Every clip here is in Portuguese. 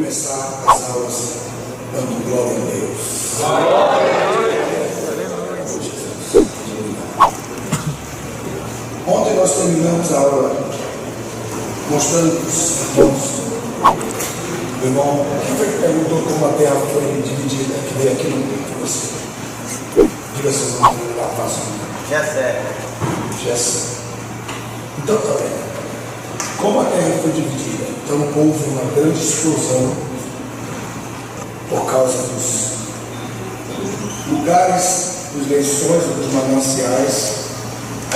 começar as aulas dando glória a Deus. Ontem nós terminamos a aula mostrando para os irmãos. Meu irmão, quem foi que perguntou como a terra foi dividida? Que veio aqui no meio de você. Diga seu nome, lá fácil. Jessé. Então, tá vendo? Como a terra foi dividida, então houve uma grande explosão por causa dos lugares, dos lençóis, dos mananciais.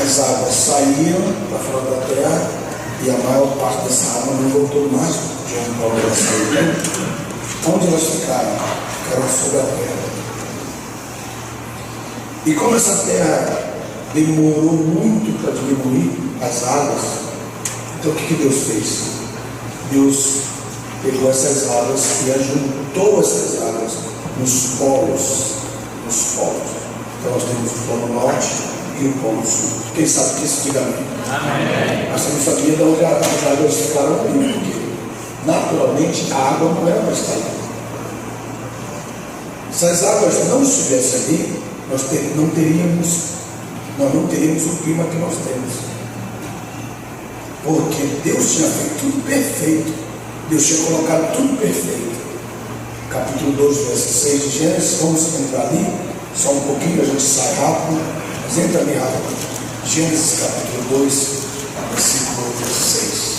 As águas saíram para fora da terra e a maior parte dessa água não voltou mais de onde elas saíram. Onde elas ficaram? Ficaram sobre a terra. E como essa terra demorou muito para diminuir as águas, então o que Deus fez? Deus pegou essas águas e ajuntou essas águas nos polos. Então nós temos o polo norte e o polo sul. Quem sabe disso, diga amém. Amém. Mas você não sabia de onde as águas ficaram ali, porque naturalmente a água não era para estar ali. Se as águas não estivessem ali, nós não teríamos o clima que nós temos. Porque Deus tinha feito tudo perfeito. Deus tinha colocado tudo perfeito. Capítulo 2, verso 6 de Gênesis. Vamos entrar ali. Só um pouquinho, a gente sai rápido. Mas entra ali rápido. Gênesis capítulo 2, versículo 6.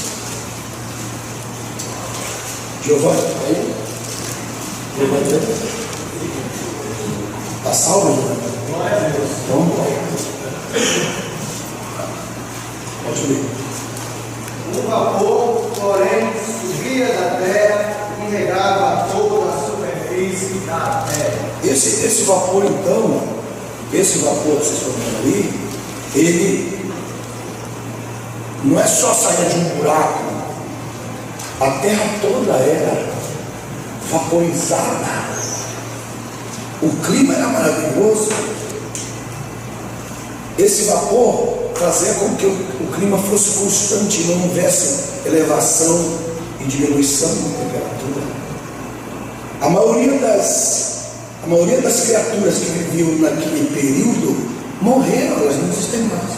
Giovanni, está aí? Giovanni? Está salvo, Giovanni? Vamos lá. Pode ler. O vapor, porém, subia da terra e regava toda a superfície da terra. Esse vapor, então, esse vapor que vocês estão vendo ali, ele não é só sair de um buraco. A terra toda era vaporizada. O clima era maravilhoso. Esse vapor fazia com que o clima fosse constante, não houvesse elevação e diminuição de temperatura. A maioria das criaturas que viviam naquele período morreram, elas não existem mais.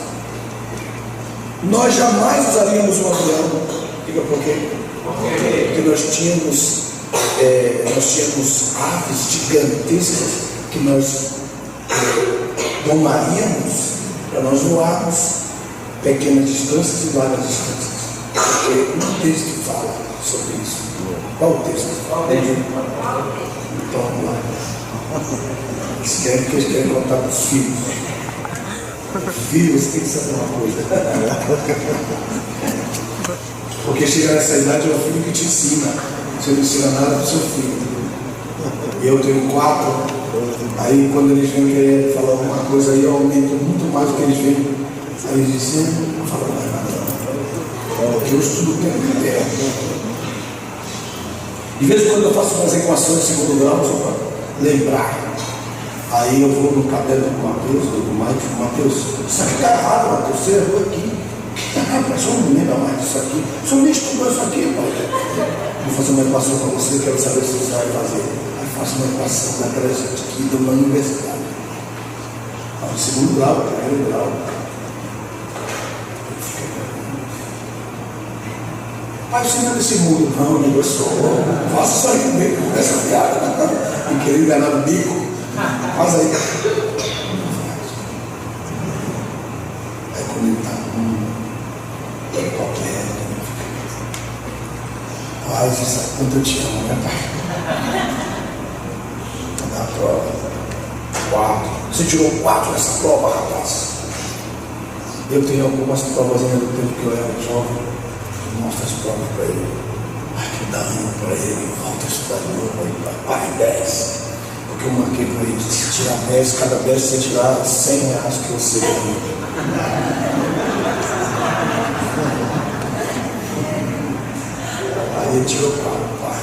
Nós jamais usaríamos um avião. Diga por quê? Porque nós tínhamos aves gigantescas que nós domaríamos para nós voarmos pequenas distâncias e largas distâncias. Porque um texto fala sobre isso. Qual o texto? Então vamos lá. Eles querem contar para os filhos. Filhos, tem que saber uma coisa. Porque chegar nessa idade é o filho que te ensina. Você não ensina nada para o seu filho. Eu tenho 4. Aí quando eles vêm querer falar alguma coisa, aí eu aumento muito mais do que eles vêm. Aí eles dizem, não fala mais nada não. Porque eu estudo tempo inteiro. De vez em quando eu faço umas equações de segundo grau, só para lembrar. Aí eu vou no caderno do Mateus, do Mike, Mateus, isso aqui está errado, Mateus, você errou aqui. O senhor não lembra mais disso aqui. O senhor nem estudou isso aqui, pai. Vou fazer uma equação para você, quero saber se você vai fazer. Aí faço uma equação daquela gente aqui de uma universidade. De segundo grau, primeiro grau. Pai, você não é desse mundo, não, eu sou. Faça isso aí comigo, com essa piada. E querer enganar o bico. Faz aí. Aí quando ele está qualquer. Pai, você sabe quanto eu te amo, né, pai? Na prova. 4. Você tirou 4 nessa prova, rapaz. Eu tenho algumas provas ainda do tempo que eu era jovem. Eu mostro as provas para ele. Ai, que dá ânimo para ele. Volta a estudar de novo. Pai, 10. Porque eu marquei para ele. Se tirar 10, cada 10 você tirar R$100 que você ganha. Aí ele tirou 4, pai.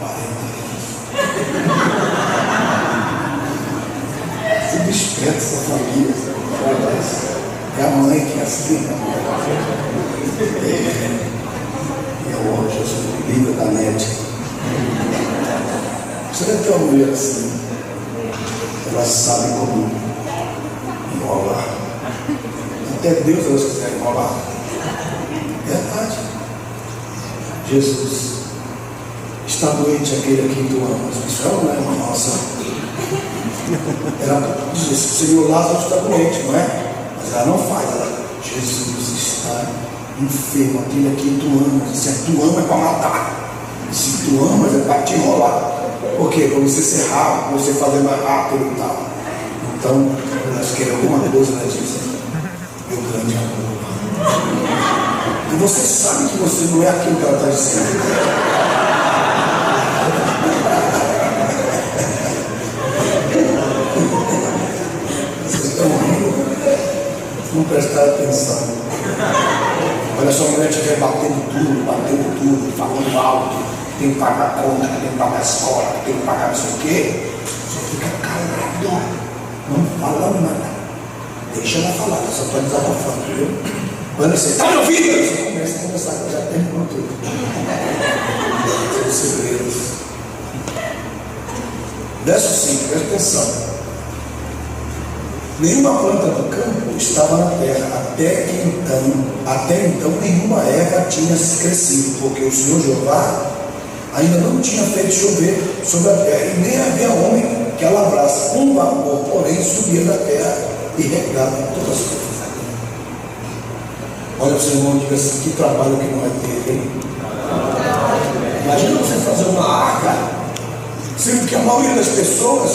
40. Tudo esperto essa família. É a mãe que é assim. E eu amo Jesus. Livro da net. Você deve ter uma mulher assim. Ela sabe como enrolar. Até Deus elas quiserem enrolar. Verdade. Jesus, está doente aquele a quem tu amas. Isso é uma irmã nossa. Ela diz: Senhor, Lázaro está doente, não é? Mas ela não faz. Ela, Jesus está enfermo, aquele a quem tu amas. Se tu amas é para matar. Se tu amas é para te enrolar. Por quê? Para você ser rápido, para você fazer mais rápido e tal. Então, elas querem alguma coisa, elas dizem: meu grande amor. E você sabe que você não é aquilo que ela está dizendo. Vocês estão rindo? Não prestaram atenção. Olha, sua mulher estiver batendo tudo, falando alto, tem que pagar a conta, tem que pagar a escola, tem que pagar não sei o quê. Você fica calado, não fala nada. Deixa ela falar, ela só está desabafando, viu? Quando você está me ouvindo, você começa a conversar, já terminou tudo. São segredos. Verso 5, presta atenção. Nenhuma planta do campo estava na terra, até então nenhuma erva tinha crescido, porque o Senhor Jeová ainda não tinha feito chover sobre a terra, e nem havia homem que a lavrasse. Um vapor, porém, subia da terra e regava todas as coisas. Olha para o seu irmão e diga assim: que trabalho que não é ter, hein? Imagina você fazer uma arca, sendo que a maioria das pessoas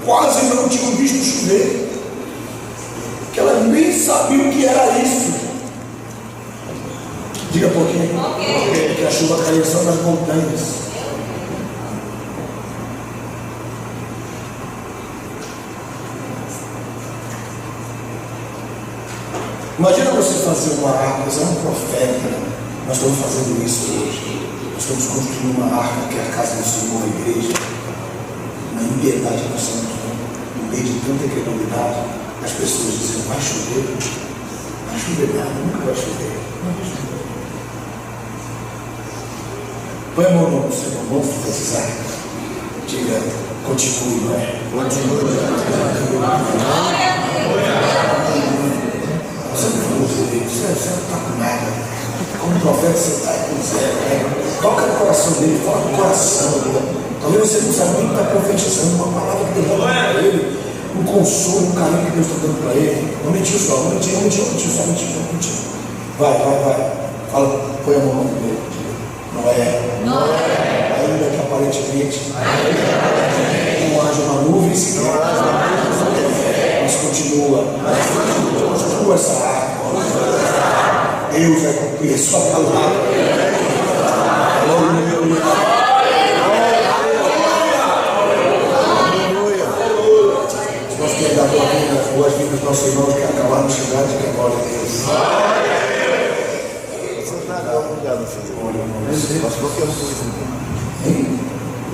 quase não tinham visto chover, que elas nem sabiam o que era isso. Diga por quê? Porque a chuva caía só nas montanhas. Imagina você fazer uma arca, você é um profeta. Nós estamos fazendo isso hoje. Nós estamos construindo uma arca que é a casa do Senhor, a igreja. Na impiedade nós estamos, no meio de tanta incredulidade, as pessoas dizem: vai chover. Não vai chover nada, nunca vai chover. Não vai chover. Põe a mão no seu irmão se precisar. Diga: continue, não é? Continue. Você não falou direito, você não está com nada. Como profeta, você está com zero. Né? Toca no coração dele, fala no coração dele. Talvez você não saiba nem que está profetizando uma palavra que Deus está dando para ele, um consolo, um carinho que Deus está dando para ele. Não mentiu só, não mentiu, só mentiu. Vai. Fala, põe a mão no dele. Não é. Ainda que aparentemente não haja uma nuvem sequer, mas continua essa arca. Deus vai cumprir a sua palavra. Nós queremos dar boas-vindas aos nossos irmãos que acabaram de chegar, de que a glória de Deus.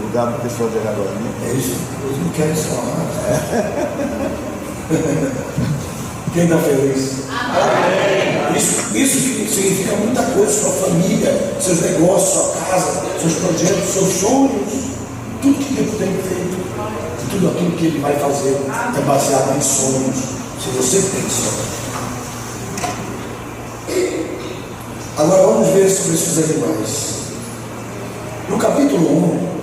Lugar para o pessoal de agora, né? É isso, eles não querem só Quem está feliz? Amém. Isso significa muita coisa: sua família, seus negócios, sua casa, seus projetos, seus sonhos, tudo que Deus tem feito, tudo aquilo que Ele vai fazer é baseado em sonhos. Se você tem sonhos. Agora vamos ver sobre esses animais. No capítulo 1,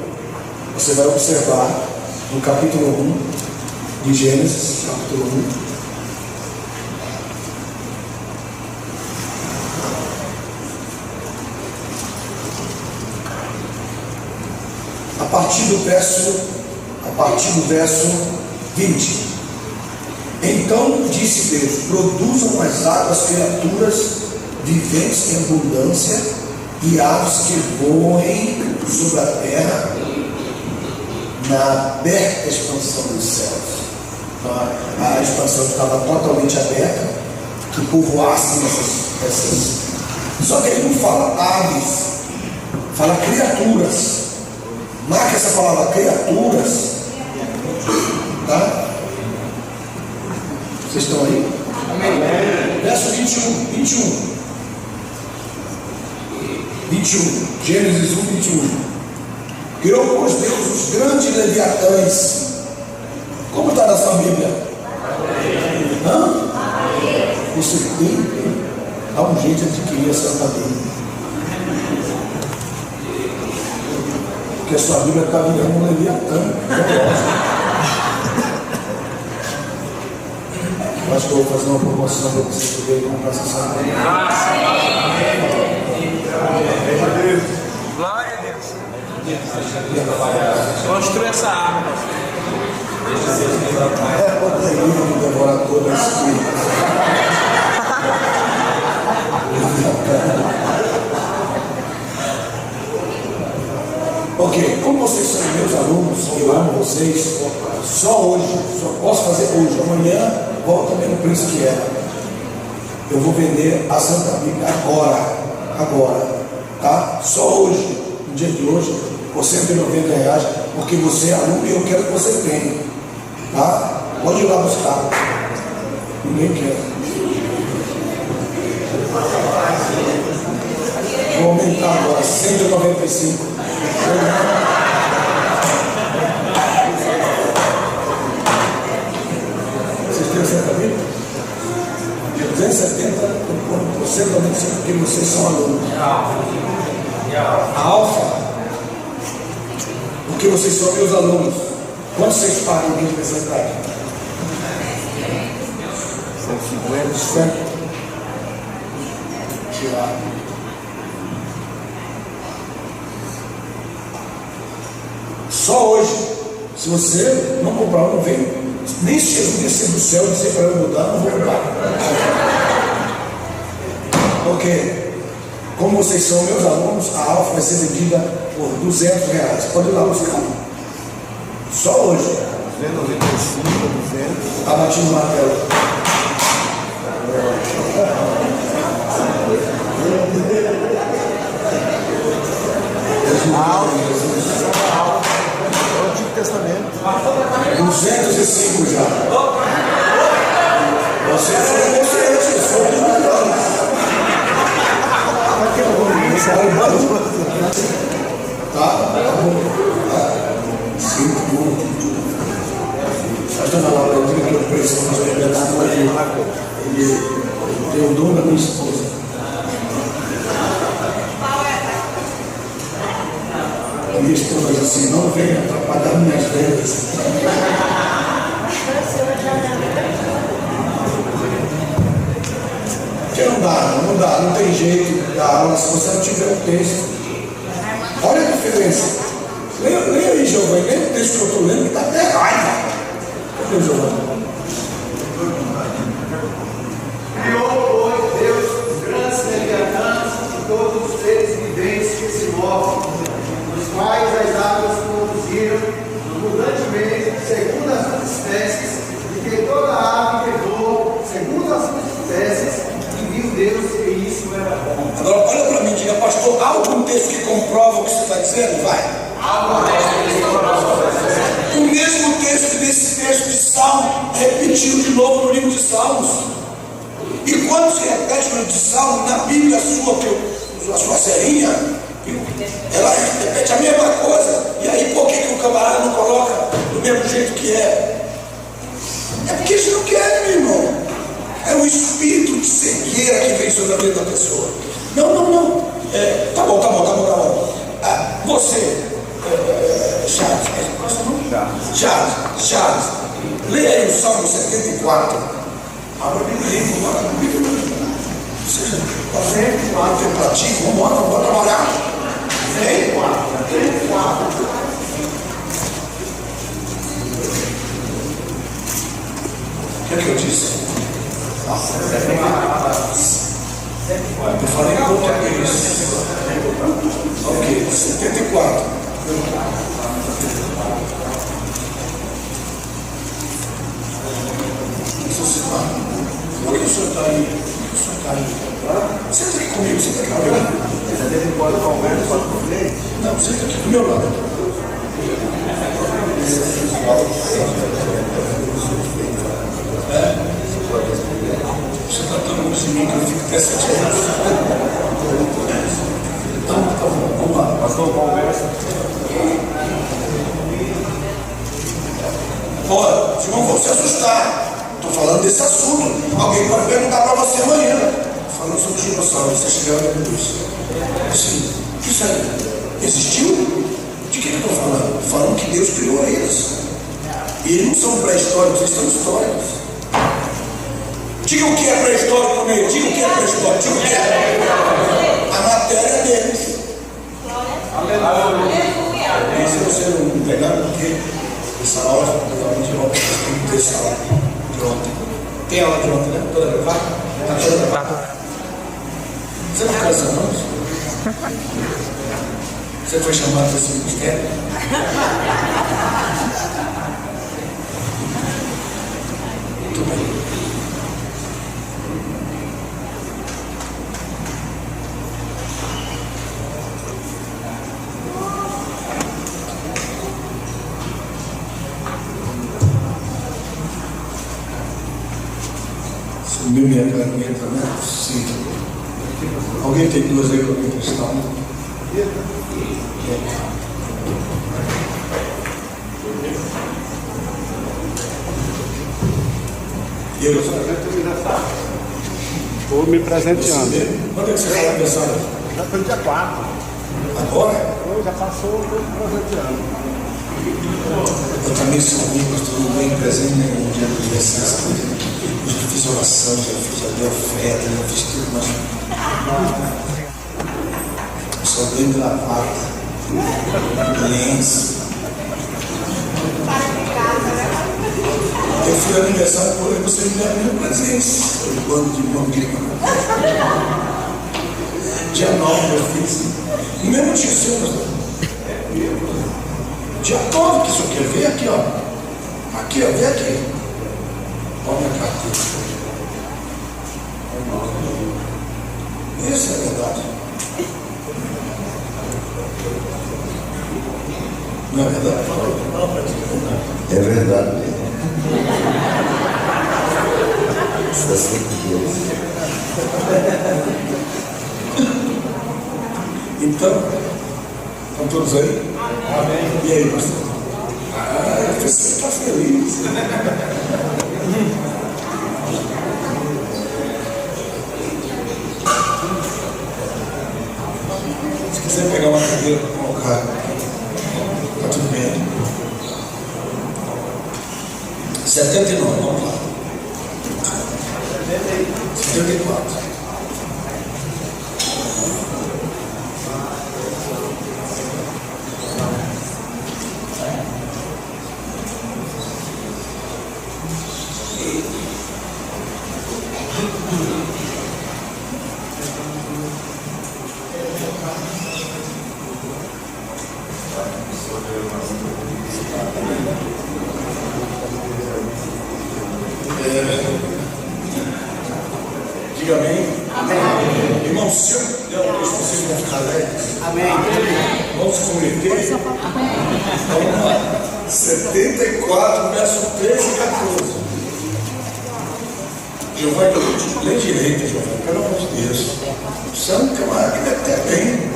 você vai observar, no capítulo 1 de Gênesis, capítulo 1, a partir do verso 20. Então disse Deus: produzam as águas criaturas viventes em abundância e aves que voem sobre a terra na aberta expansão dos céus. A expansão estava totalmente aberta, que povoassem essas. Só que ele não fala aves, fala criaturas. Marca essa palavra criaturas, tá? Vocês estão aí? Amém. Verso 21. 21. Gênesis 1, 21. Criou, pois, Deus os grandes leviatãs. Como está na sua Bíblia? Hã? Você tem? Dá um jeito de adquirir a Santa Bíblia. Porque a sua Bíblia está virando um leviatã. Eu acho que eu vou fazer uma promoção para você poder comprar essa Santa Bíblia. Glória a Deus. Construa essa arma. Outro livro que devora toda a esquina. Ok, como vocês são meus alunos, eu amo vocês, só hoje, só posso fazer hoje, amanhã volto também no preço que era. Eu vou vender a Santa Bíblia agora, tá? Só hoje, no dia de hoje, por R$190, porque você é aluno e eu quero que você tenha, tá? Pode ir lá buscar, ninguém quer. Vou aumentar agora, 195. Vocês têm a Santa Bíblia? 270 por 195, porque vocês são alunos. A Alfa, porque vocês são meus alunos. Quanto vocês pagam aqui de mensalidade? 150. Tirar. Só hoje, se você não comprar, não vem. Nem se Jesus descer do céu e dizer para eu mudar, não vou mudar. Ok. Como vocês são meus alunos, a Alfa vai ser vendida por R$200. Pode ir lá buscar. Só hoje. 295, 200. Está batido na tela. Antigo Testamento. 205 já. Você foi consciente, foi do melhor. Tá? Sinto muito. Pastor Manuel, eu digo que eu preciso de liberdade, mas ele tem o dom da minha esposa. Minha esposa diz assim: não venha atrapalhar minhas vendas. Porque não dá, não tem jeito de dar aula se você não tiver o texto. Olha a diferença. Leia aí, Giovanni, leia o texto que eu estou lendo, que está até raiva. Cadê o Giovanni? Criou, pois, Deus os grandes leviatãs e todos os seres viventes que se movem, os quais as águas conduziram abundantemente, segundo as suas espécies, e que toda ave que voa, segundo as suas espécies, e viu Deus que isso era bom. Agora, olha para mim, diga, pastor, há algum texto que comprova o que você está dizendo? Vai. O mesmo texto desse texto de Salmo repetiu de novo no livro de Salmos. E quando se repete no livro de Salmos, na Bíblia a sua serinha, ela repete a mesma coisa. E aí por que o camarada não coloca do mesmo jeito que é? É porque eles não querem, meu irmão. É um espírito de cegueira que vem sobre a vida da pessoa. Não. Tá bom. Você, Charles, leia aí o Salmo 74. Abra a Bíblia aí, vamos lá na Bíblia. Seja contemplativo, vamos trabalhar. Vem. O que é que eu disse? Eu falei em português. Ok, 74. Por que o senhor está aí? Senta aqui comigo, senta aqui comigo. Não, senta aqui do meu lado. Você está tão longe de mim que eu fico até 7 anos. Então, Ora, os irmãos vão se assustar. Estou falando desse assunto. Alguém pode perguntar para você amanhã. Falando sobre os dinossauros, você chegou a ver isso. Assim, isso aí existiu? De que eu estou falando? Falando que Deus criou eles. E eles não são pré-históricos, eles são históricos. Diga o que é pré-histórico no meio. Diga o que é pré-histórico. Diga o que é. A matéria deles. E se você não pegar, porque essa aula totalmente de volta, dessa aula de ontem. Tem aula de ontem, né? Toda gravada? Está toda gravada. Você não cansa, não? Você foi chamado para esse ministério? Muito bem. Subiu minha caneta, né? Sim. Alguém tem duas aí para me emprestar? Estou me presenteando. Quando é que você vai aniversário? Já foi dia 4. Agora? Já passou, estou me presenteando. Eu também sou ruim, mas tudo bem presente no dia do aniversário. Eu já fiz oração, já dei oferta, já fiz tudo, mas só dei gravata, lenço. Eu fui ao aniversário, porém você me deu meu presente. Foi quando de mangueira. Dia 9 eu fiz. No mesmo dia seu, pastor. Dia 9 que o senhor quer ver aqui, ó. Aqui, ó, vem aqui. Olha a minha carteira. Isso é verdade. Não é verdade? É verdade mesmo. Está sempre Deus. Então, estão todos aí? Amém. E aí, pastor? Ah, você está feliz. Se quiser pegar uma cadeira para colocar, está tudo bem. 79, vamos lá. 74. Diga amém. Amém. Irmão, se eu der uma coisa, vocês vão ficar alegres. Amém. Vamos se converter. Vamos lá. 74, verso 13 e 14. Giovanni, lê direito, Giovanni, pelo amor de Deus. Você é um camarada que deve ter bem.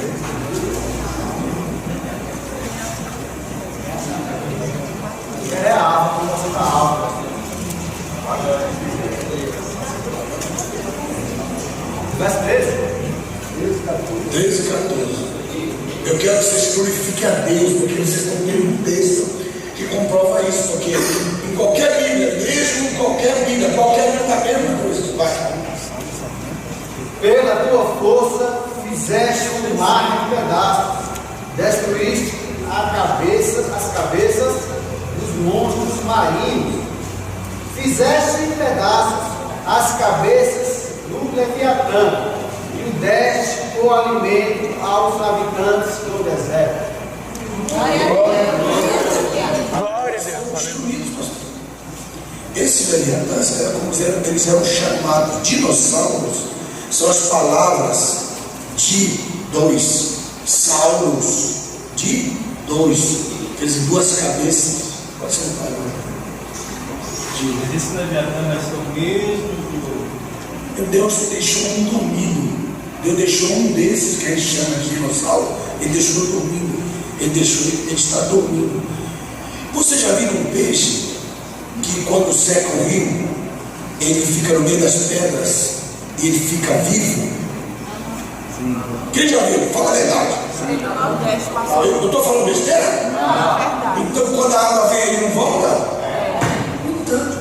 É alto, você está alto. Verso 13. 13 e 14. Eu quero que vocês glorifiquem a Deus, porque vocês estão tendo um texto que comprova isso, porque em qualquer Bíblia, mesmo em qualquer Bíblia está a mesma coisa. Vai. Pela tua força fizeste o mar em pedaços, destruíste as cabeças dos monstros marinhos, fizeste em pedaços as cabeças do Leviatã, e o deste por alimento aos habitantes do deserto. Esse Leviatã era como dizer, eles eram chamados dinossauros, são as palavras de dois, sauros, de dois, quer dizer, duas cabeças. Pode sentar agora. Esse Leviatã vai ser o mesmo de Deus deixou um dormindo. Deus deixou um desses que a gente chama de dinossauro, ele deixou dormindo. Ele está dormindo. Você já viu um peixe que quando seca o rio, ele fica no meio das pedras e ele fica vivo? Quem já viu? Fala a verdade. Eu estou falando besteira? Não. Então quando a água vem, ele não volta? Então,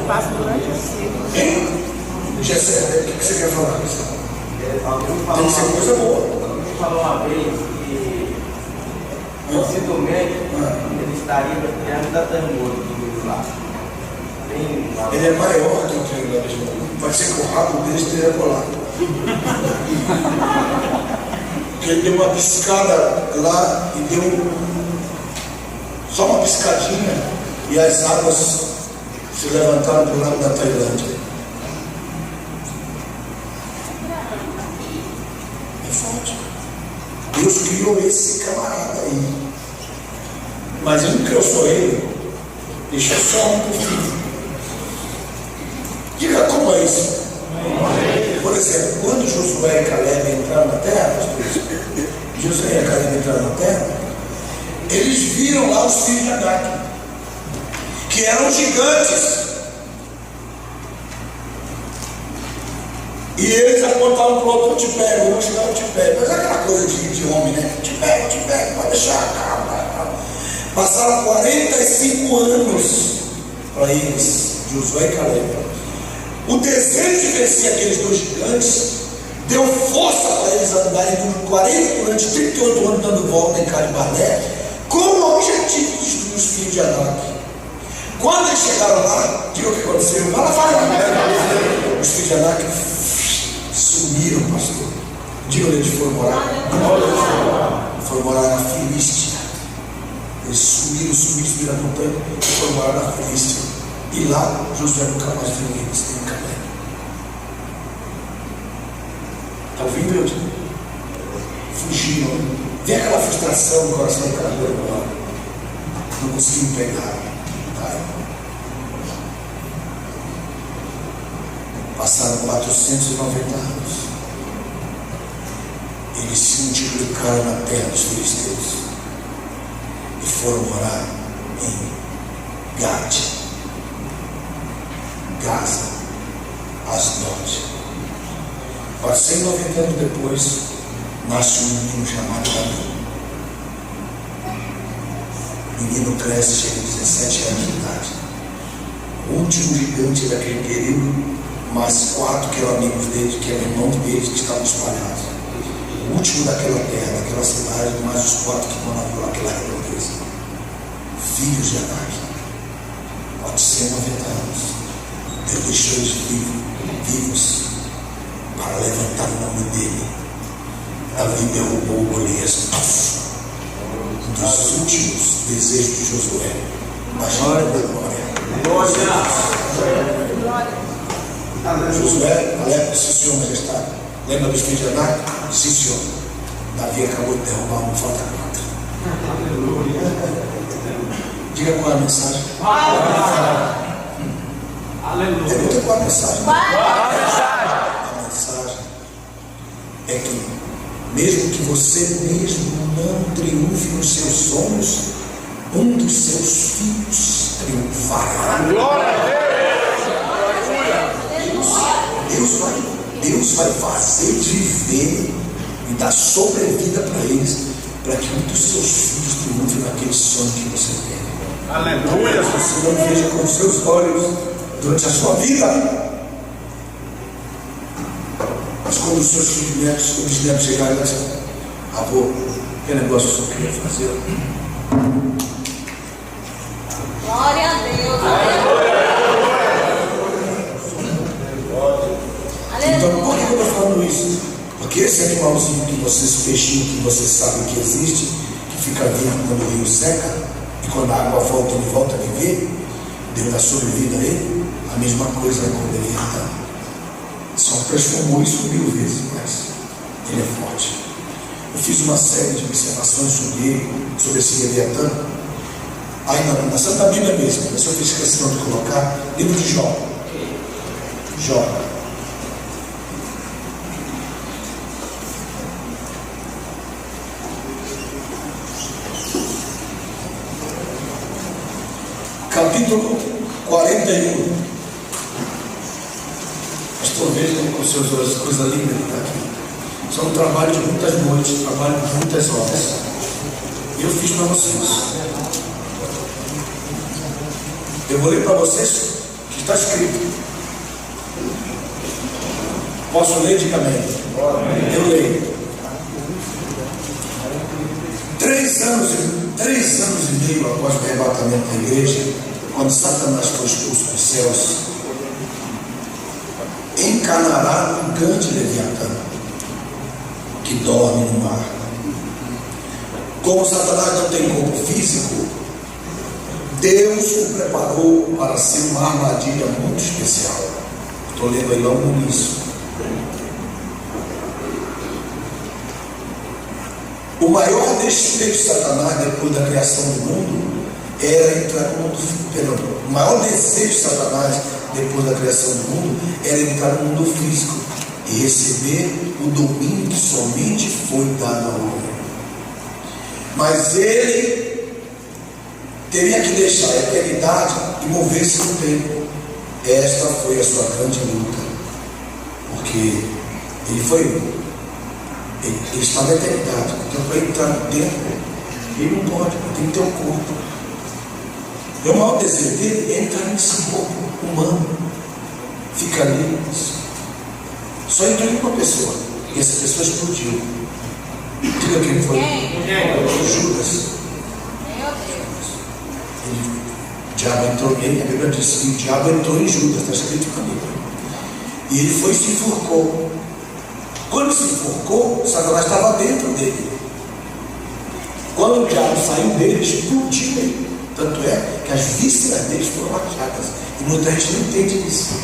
Passa durante o ciclo. hein? Gessé, o que você quer falar? Tem que ser coisa boa. Alguém falou uma vez que possivelmente ele estaria no Triângulo da Termômetro do lá. Ele é maior que o triângulo da Termômetro. Pode ser que o rabo dele esteja colado. Porque ele deu uma piscada lá e deu só uma piscadinha e as águas se levantaram para o lado da Tailândia. É forte. Deus criou esse camarada aí. Mas ele não criou só ele. Deixou só um por filho. Diga como é isso. Por exemplo, quando Josué e Caleb entraram na terra, Josué e Caleb entraram na terra, eles viram lá os filhos de Anak, que eram gigantes. E eles apontaram para o outro: eu te pego, eu vou chegar, eu te pego. Mas é aquela coisa de homem, né? Te pego, pode deixar, calma. Passaram 45 anos para eles, Josué e Caleb. O desejo de vencer aqueles dois gigantes deu força para eles andarem durante 38 anos dando volta em Caribarné, com o objetivo de destruir os filhos de Anak. Quando eles chegaram lá, diga o que aconteceu. Fala. Os filhos de Anak sumiram, pastor. Diga onde eles foram morar. Foram morar na Filístia. Eles subiram a montanha e foram morar na Filístia. E lá, Josué nunca mais viu eles, nem Caleb. Está ouvindo, eu? Fugiram. Vem aquela frustração no coração do cara agora. Não conseguiram pegar. Tá? Passaram 490 anos. Eles se multiplicaram na terra dos filisteus e foram morar em Gade, Gaza, Asdod. 490 anos depois, nasce um menino chamado Davi. O menino cresce, chega a 17 anos de idade. O último gigante daquele período, mais 4 que eram amigos dele, que eram irmãos deles, que estavam espalhados. O último daquela terra, daquela cidade, mais os 4 que moravam naquela redondeza. Filhos de Anak. 490 anos. Deus deixou eles vivos para levantar o nome dele. Davi derrubou Golias. Um dos últimos desejos de Josué. Da glória da glória. Josué, Caleb, sim senhor, majestade. Lembra dos filhos de Anak? Sim senhor. Davi acabou de derrubar um, falta 4. Diga qual é a mensagem. Aleluia. Pergunta qual é a mensagem. A mensagem é que, mesmo que você mesmo não triunfe nos seus sonhos, um dos seus filhos triunfará. Glória a Deus vai fazer viver e dar sobrevida para eles, para que um dos seus filhos triunfe naquele sonho que você tem. Aleluia. Você não veja com os seus olhos durante a sua vida, mas quando os seus filhos netos, os netos chegarem e disserem: avô, que negócio eu só queria fazer? Glória a Deus. Aleluia. Então, por que eu estou falando isso? Porque esse animalzinho que vocês, peixinho que vocês sabem que existe, que fica vindo quando o rio seca, e quando a água volta, ele volta a viver, Deus dá sobrevida a ele, a mesma coisa é quando ele entra. Só transformou isso 1000 vezes, mas ele é forte. Eu fiz uma série de observações sobre esse Leviatã, aí na Santa Bíblia mesmo, mas eu fiz questão de colocar livro de Jó. Jó. capítulo 41. Pastor, veja com os seus olhos, coisa linda que está aqui. Isso é um trabalho de muitas noites, trabalho de muitas horas. E eu fiz para vocês. Eu vou ler para vocês o que está escrito. Posso ler? Diga amém. Eu leio. 3 anos e meio após o arrebatamento da igreja, quando Satanás foi expulso dos céus, encarnará um grande Leviatã que dorme no mar. Como Satanás não tem corpo físico, Deus o preparou para ser uma armadilha muito especial. Estou lendo aí logo no início. O maior desejo de Satanás depois da criação do mundo era entrar no mundo físico. O maior desejo de Satanás depois da criação do mundo era entrar no mundo físico e receber o domínio que somente foi dado ao homem. Mas ele teria que deixar a eternidade e mover-se no tempo. Esta foi a sua grande luta, porque ele está na eternidade, então para entrar no tempo, ele não pode, ele tem que ter um corpo. E o maior desejo dele é entrar nesse corpo humano, fica ali. Só entrou em uma pessoa, e essa pessoa explodiu. Diga quem foi? Judas. O diabo entrou nele, a Bíblia diz que o diabo entrou em Judas, está escrito na Bíblia. E ele foi e se enforcou. Quando se enforcou, Satanás estava dentro dele. Quando o diabo saiu dele, explodiu ele. Tanto é que as vísceras dele foram rachadas. E muita gente não entende isso.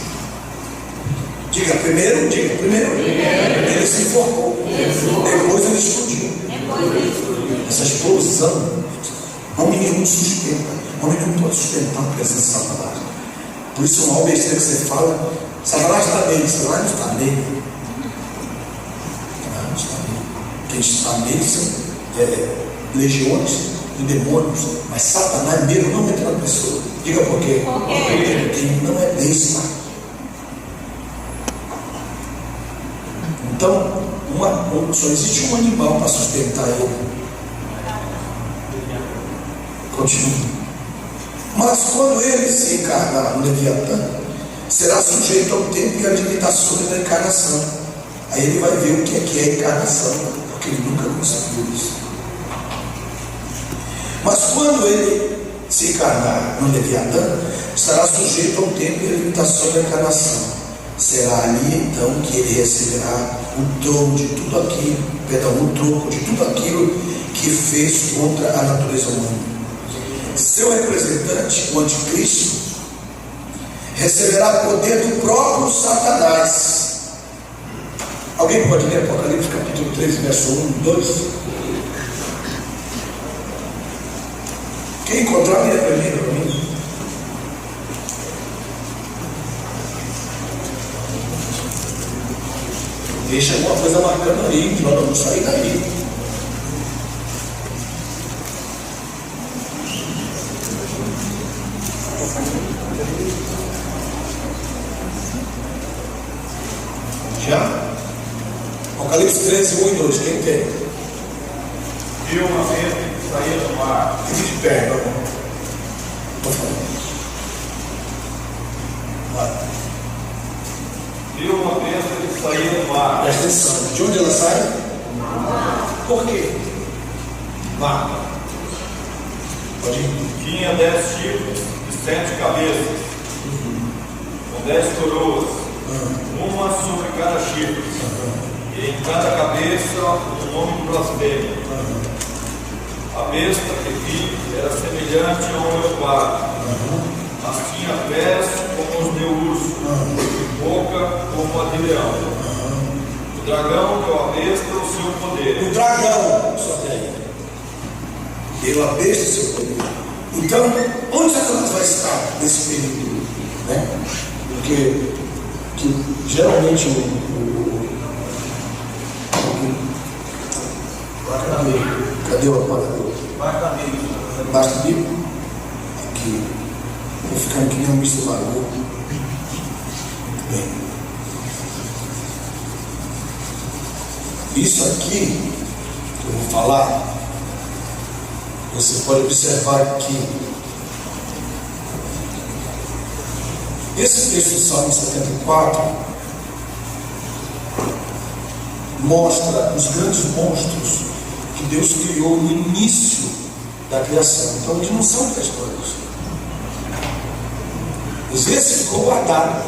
Diga primeiro. Ele se enforcou. Depois ele explodiu. Essa explosão, homem nenhum sustenta. Homem não pode sustentar a presença de Satanás. Por isso, uma besteira que você fala, Satanás está nele, Satanás não está nele. Quem está nele são legiões e demônios, mas Satanás mesmo não entra na pessoa. Diga por quê? Porque ele não é besta. Então, só existe um animal para sustentar ele. Continua. Mas quando ele se encarnar no Leviatã, será sujeito ao tempo e às limitações da encarnação. Aí ele vai ver o que é a encarnação, porque ele nunca conseguiu isso. Mas quando ele se encarnar no Leviatã, estará sujeito ao tempo e às limitações da encarnação. Será ali então que ele receberá o troco de tudo aquilo que fez contra a natureza humana. Seu representante, o anticristo, receberá poder do próprio Satanás. Alguém pode ler Apocalipse capítulo 3, verso 1, 2? Quem encontrar, lê primeiro para mim. Deixa alguma coisa marcando aí, que nós vamos sair daí. Já? Apocalipse 13, 1 e 2, quem tem? Viu uma vez que saía do mar. Fique de pé, tá bom? Estou falando. Vai. Viu uma vez que saía do mar. Presta atenção. De onde ela sai? Por quê? Vá. Pode ir. Tinha 10 chifres e 7 cabeças, com 10 coroas, uma sobre cada chifre, e em cada cabeça um nome de blasfêmia. A besta que vi era semelhante a um leopardo, mas tinha pés como os de urso, e boca como a de leão. O dragão deu à besta o seu poder. O dragão, só tem aí. Deu a besta o seu poder. Então, onde Satanás vai estar nesse período? Né? Porque geralmente cadê o aparador? Basta Bíblia. Aqui. ficando que nem um misto barulho. Bem, isso aqui que eu vou falar, você pode observar aqui. Esse texto do Salmo 74 mostra os grandes monstros que Deus criou no início da criação. Então eles não são pré-históricos. Mas esse ficou guardado.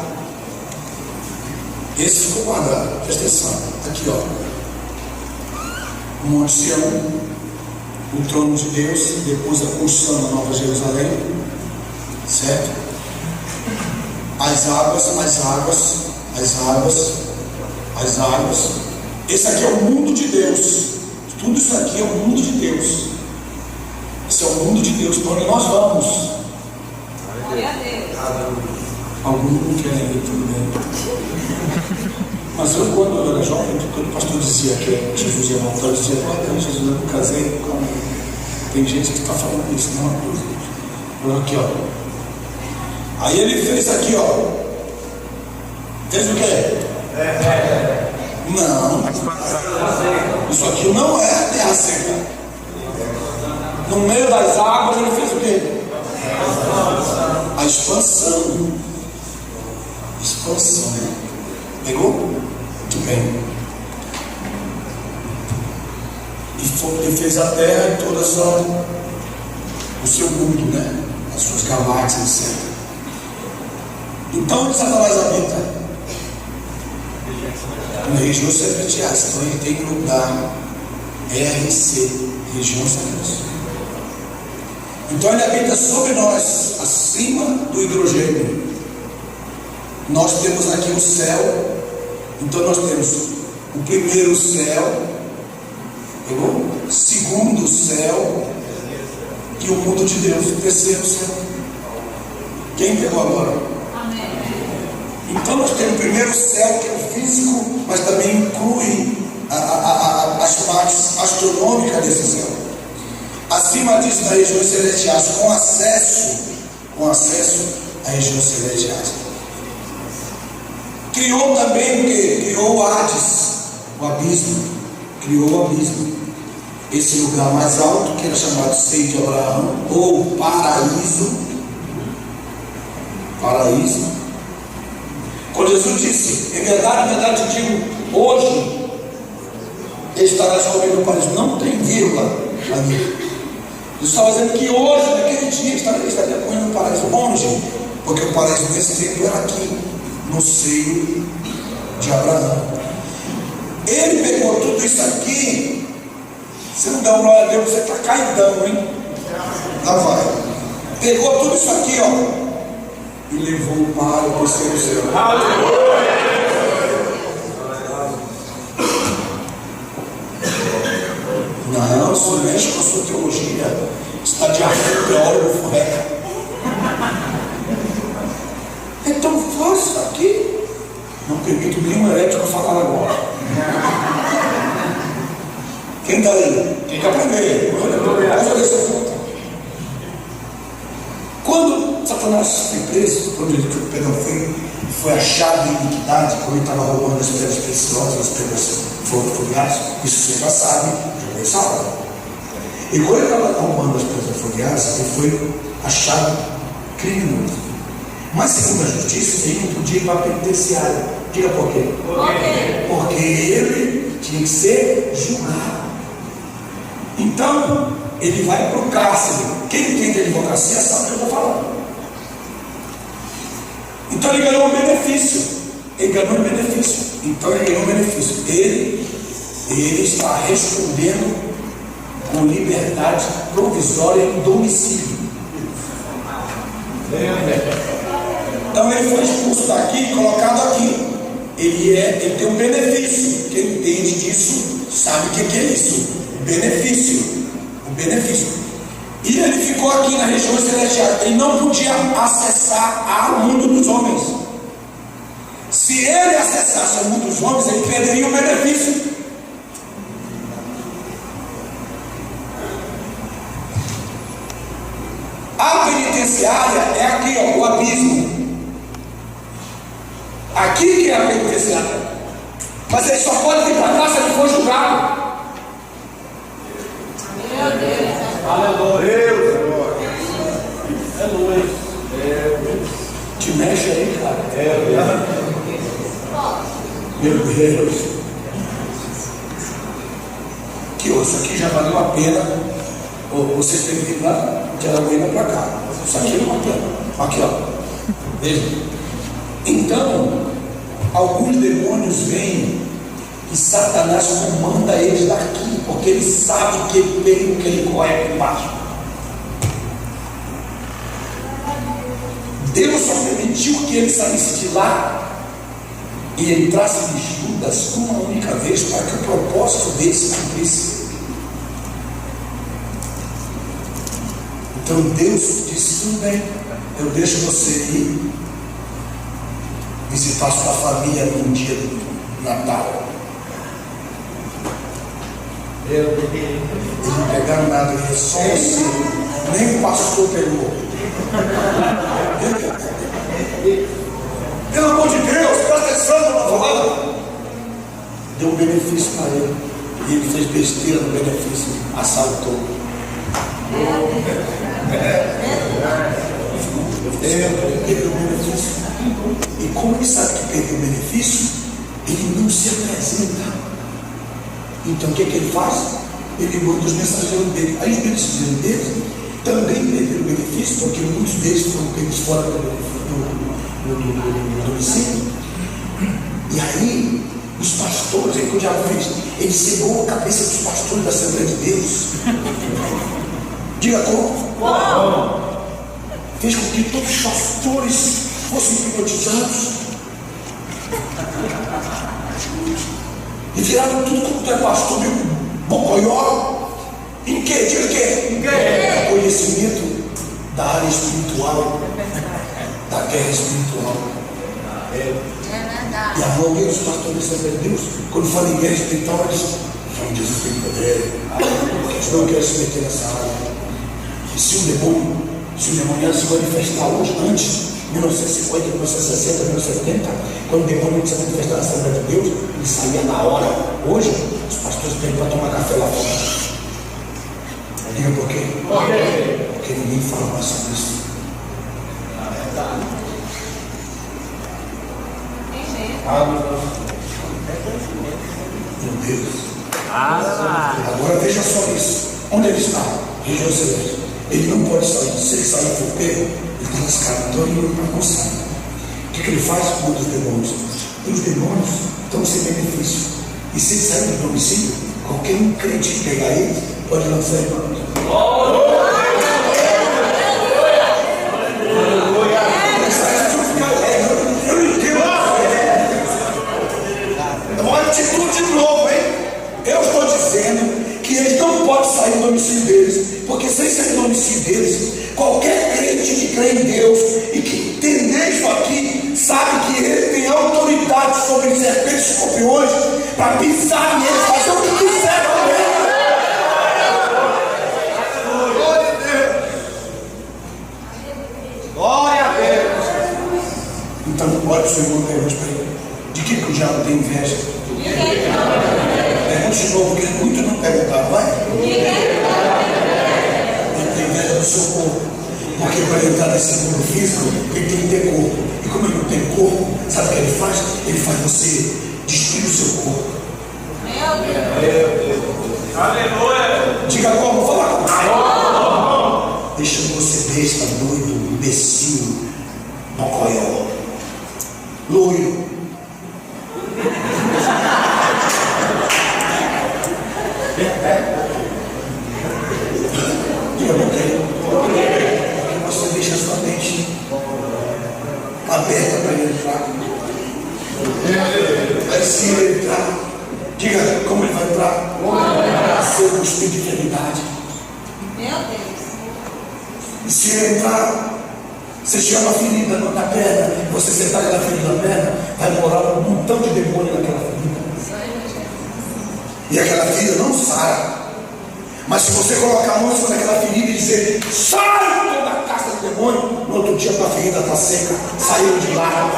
Esse ficou guardado. Presta atenção. Aqui, ó. O Monte Sião, o trono de Deus, depois da construção da Nova Jerusalém, certo? As águas. Esse aqui é o mundo de Deus. Tudo isso aqui é o mundo de Deus. Esse é o mundo de Deus, para onde nós vamos. Glória a Deus. Alguns não querem ir, tudo bem. Mas eu, quando eu era jovem, quando o pastor dizia que Jesus ia voltar, eu dizia: olha, Jesus, eu não casei. Calma. Tem gente que está falando isso, não é uma coisa. Olha aqui, ó. Aí ele fez aqui, ó. Fez o quê? Não. Isso aqui não é terra seca. No meio das águas ele fez o quê? A expansão. Expansão. Pegou? Muito bem. E fez a terra e todas o seu mundo, né? As suas galáxias, etc. Então onde Satanás habita? Em regiões celestiais. Então ele tem que lugar RC, região celeste. Então ele habita sobre nós, acima do hidrogênio. Nós temos aqui o céu. Então nós temos o primeiro céu, pegou? Segundo céu e o mundo de Deus, o terceiro céu. Quem pegou agora? Amém. Então nós temos o primeiro céu, que é o físico, mas também inclui as partes astronômicas desse céu. Acima disso, nas regiões celestiais, com acesso às regiões celestiais. Criou também o quê? Criou o Hades, o abismo. Criou o abismo. Esse lugar mais alto, que era chamado Seio de Abraão, ou paraíso. Paraíso. Quando Jesus disse: em verdade te digo, hoje estarás comigo no paraíso. Não tem vírgula ali. Jesus estava dizendo que hoje, naquele dia, estaria comigo no paraíso. Onde? Porque o paraíso nesse tempo era aqui, no seio de Abraão. Ele pegou tudo isso aqui. Você não dá glória a Deus, você está caidão, hein? Lá vai. Pegou tudo isso aqui, ó, e levou para o terceiro céu. Não, se mexe com a sua teologia, está de acordo teórico furreca. Então faça aqui. Não permito nenhum herético falar agora. Quem está aí? Quem quer aprender? Quando Satanás foi preso, quando ele foi achado em iniquidade, quando ele estava roubando as pedras preciosas, as pedras foliadas, isso você já sabe, já sabe. E quando ele estava roubando as pedras foliadas, ele foi achado criminoso. Mas segundo a justiça, ele não podia ir para a penitenciária. Diga por quê? Porque ele tinha que ser julgado. Então, ele vai para o cárcere. Quem entende a advocacia sabe o que eu estou falando. Então ele ganhou um benefício. Então ele ganhou um benefício. Ele está respondendo com liberdade provisória em domicílio. Então ele foi expulso daqui e colocado aqui. Ele tem um benefício. Quem entende disso sabe o que é isso. O benefício. E ele ficou aqui na região celestial. Ele não podia acessar ao mundo dos homens. Se ele acessasse ao mundo dos homens, ele perderia o benefício. A penitenciária é aqui, ó, o abismo. Aqui que é a penitenciária. Mas ele só pode vir para cá se ele for julgado. Meu Deus. Te mexe aí, cara. Meu Deus. Que isso aqui já valeu a pena. Vocês têm que vir lá de Araguaína para cá. Isso aqui não é uma pena. Aqui, ó. Veja. Então, alguns demônios vêm e Satanás comanda eles daqui, porque ele sabe que ele tem o que ele corre aqui embaixo. Deus só permitiu que ele saísse de lá e entrasse de Judas uma única vez para que o propósito dele se cumprisse. Então Deus disse: tudo bem, eu deixo você ir visitar sua família num dia do Natal. Eles não pegaram nada, só você, nem o pastor pegou. Pelo amor de Deus, presta atenção na palavra. Deu um benefício para ele, e ele fez besteira no benefício, assaltou. Ele deu benefício. E como ele sabe que perdeu o benefício, ele não se apresenta. Então o que ele faz? Ele manda os mensageiros dele. Aí os mensageiros dele também perderam o benefício, porque muitos deles foram pegos fora do domicílio. E aí os pastores, aí que eu já fiz, ele cegou a cabeça dos pastores da Assembleia de Deus. Diga como? Fez com que todos os pastores fossem hipnotizados e viraram tudo como tu é pastor de bocoió. Em que? Diga que? Conhecimento da área espiritual, da guerra espiritual. E a maioria dos pastores de Deus, quando fala em guerra espiritual, eles são Jesus tem poder, eles não querem se meter nessa área. E se o demônio se manifestar hoje, antes 1950, 1960, 1970, quando o demônio se manifestar na Assembleia de Deus, ele saía na hora. Hoje, os pastores têm para tomar café lá fora. Diga por quê? Porque ninguém fala mais sobre isso. Meu Deus. Agora veja só isso. Onde ele está? Região celeste. Ele não pode sair. Se ele sair por pé, ele está lascado. Então ele não consegue. O que ele faz com os demônios? E os demônios estão sem benefício. E se ele sair do domicílio, qualquer um crente que pegar ele pode lançar ele para o atitude de novo, hein? Eu estou dizendo que eles não podem sair do domicílio deles, porque sem sair do domicílio deles, qualquer crente que crê em Deus e que entender isso aqui, sabe que ele tem autoridade sobre serpentes e escorpiões para pisar neles, fazer o que quiser com ele. Glória a Deus. Então, olha para o seu irmão e pergunte para ele: de que o diabo tem inveja? Pergunte de novo, porque muitos não perguntaram, vai? Ele tem inveja do seu corpo, porque para entrar nesse mundo físico, ele tem que ter corpo. E como ele não tem corpo, sabe o que ele faz? Ele faz você destruir o seu corpo. Meu Deus. Aleluia! Diga como? Fala como? Deixando você besta, doido, imbecil, bocoió, loiro. Diga por quê? Porque você deixa a sua mente aberta para ele entrar. Aí se ele entrar, diga como ele vai entrar. Ser um espírito de enfermidade. Meu Deus. E se ele entrar, você chama a ferida na perna, você sentar na ferida na perna, vai morar um montão de demônio naquela ferida. E aquela ferida não sara. Mas se você colocar a mão em cima daquela ferida e dizer, sai toda a casca do demônio, no outro dia a tua ferida está seca, saiu de lá.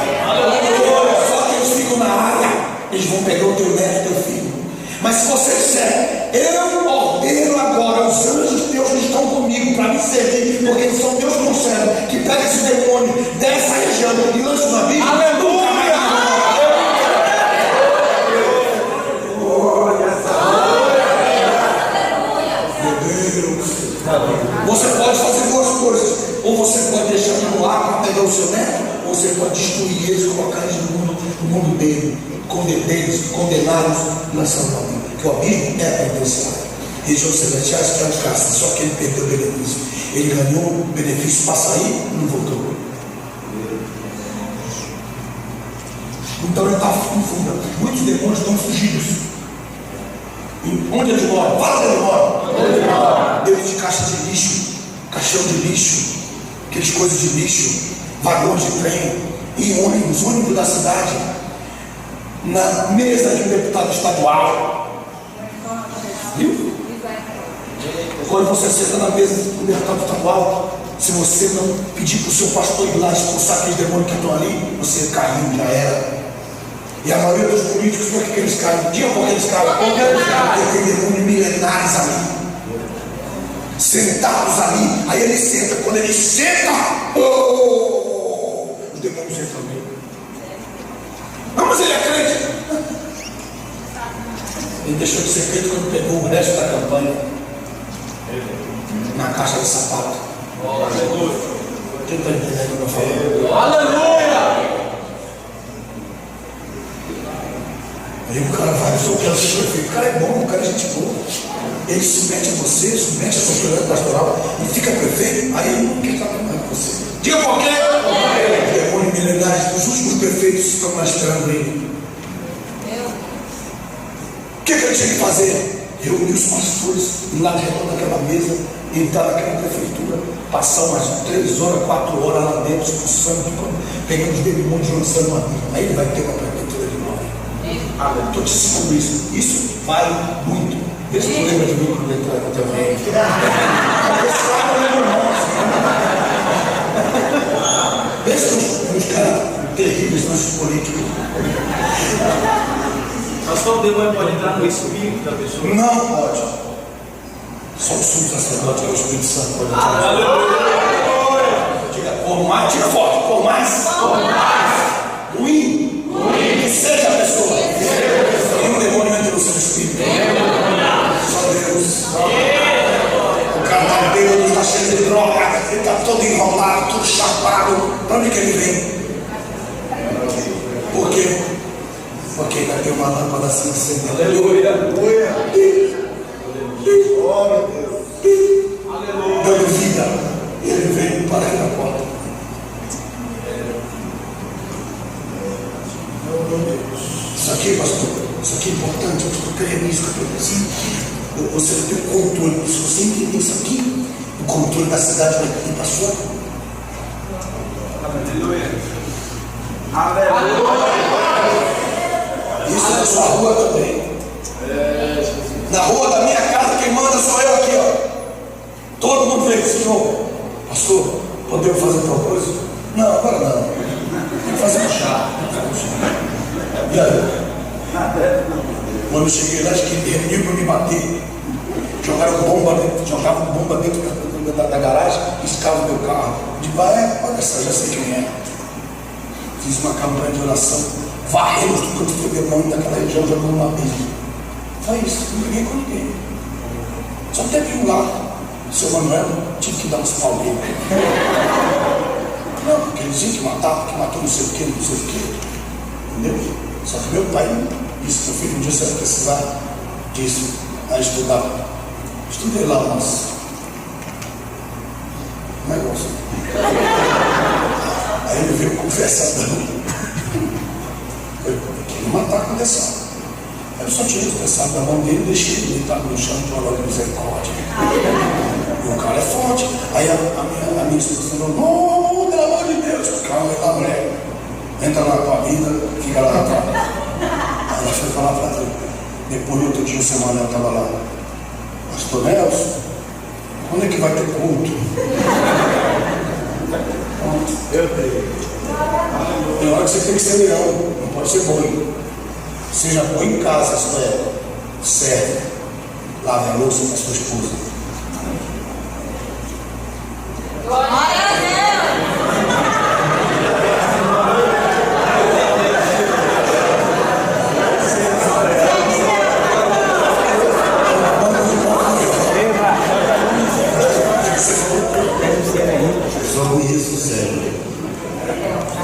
Só que eles ficam na área, eles vão pegar o teu neto e teu filho. Mas se você disser, eu ordeno agora, os anjos de Deus que estão comigo para me servir, porque eles são Deus conselho, que pega esse demônio dessa região e lança na Bíblia. Aleluia! Você pode fazer duas coisas. Ou você pode deixar ele no ar para pegar o seu neto, ou você pode destruir eles, colocar eles no mundo dele, condená-los e lançá-los no abismo. Porque o abismo é a penitenciária. Regiões celestiais que é a casa, só que ele perdeu o benefício. Ele ganhou o benefício para sair e não voltou. Então ele está fundo. Muitos demônios estão fugidos. Onde eles moram? Fala onde eles moram. Dentro de caixa de lixo, caixão de lixo, aqueles coisas de lixo, vagões de trem, em ônibus da cidade, na mesa de um deputado estadual. Viu? Quando você senta na mesa do deputado estadual, se você não pedir para o seu pastor ir lá expulsar aqueles demônios que estão ali, você caiu, já era. E a maioria dos políticos, por que eles caem? Diga por que eles caem? Porque tem demônios milenares ali, sentados ali. Aí ele senta, quando ele senta, os demônios entram nele. Não, mas ele é crente. Ele deixou de ser crente quando pegou o resto da campanha na caixa de sapato. Quem está entendendo o que eu estou falando? Aleluia! Aí o cara vai, eu sou o que eu sou prefeito. O cara é bom, o cara é gente boa. Ele submete a você, submete a sua autoridade pastoral e fica prefeito. Aí ele não quer estar com você. Diga por quê? Demônios milenares, os últimos prefeitos estão lá esperando ele. O que ele tinha que fazer? Reunir os pastores lá dentro daquela mesa, entrar naquela prefeitura, passar umas 3 horas, 4 horas lá dentro, expulsando, pegando os demônios, lançando uma vida. Aí ele vai ter uma prefeitura de novo. Estou te ensinando isso. Isso vale muito. Vê se tu lembra de mim quando eu entrar com o teu reino. Pensa nos caras terríveis, nos políticos. Mas só o demônio pode entrar no espírito da pessoa? Não pode. Só o sumo sacerdote, que é o Espírito Santo, pode entrar. Diga, por mais, tira foto, por mais ruim que seja a pessoa, nenhum demônio entra no seu espírito. Só Deus. O cara está bêbado, está cheio de droga, ele está todo enrolado, todo chapado. Para onde que ele vem? Por quê? Porque ainda tem uma lâmpada assim acendendo. Aleluia. Oh, meu Deus. Dando vida. E ele veio para aqui na porta. Isso aqui, pastor, isso aqui é importante. Eu estou querendo isso. Você tem o controle. Se você entender isso aqui, o controle da cidade vai vir para a sua. Aleluia. Isso é na sua rua também. Na rua da minha casa, quem manda sou eu aqui, ó. Todo mundo vem, Senhor, pastor, podemos fazer tal coisa? Não, agora não. Tem que fazer um chá. E aí? Quando eu cheguei lá, acho que ele reuniu para me bater. Jogavam bomba dentro da garagem, riscavam o meu carro. De pai, olha só, já sei quem é. Fiz uma campanha de oração, varremos tudo quanto foi demônio daquela região, jogando no abismo. Foi isso, não briguei com ninguém. Só teve um lá, o seu Manuel, tive que dar uns pau nele. Não, porque ele dizia que matava, que matou não sei o que, não sei o que. Entendeu? Só que meu pai disse, meu filho, um dia você vai precisar disso. Aí estudava. Estudei lá, mas negócio. Aí ele veio confessadão. Eu queria matar com atenção. Aí eu só tirei o confessado da mão dele e deixei ele deitado no chão de uma loja de misericórdia. E o cara é forte. Aí a minha esposa falou, não, pelo amor de Deus, calma aí, lá, mulher. Entra na tua vida, fica lá na tua. Aí ela foi falar para ele. Depois, no outro dia, o seu Manuel estava lá. Pastor Nelson, quando é que vai ter culto? Eu creio. Tem hora que você tem que ser leão, não pode ser boi. Seja boi em casa, isto é, serve, lave a louça com a sua esposa. Glória a Deus. Só isso, sério.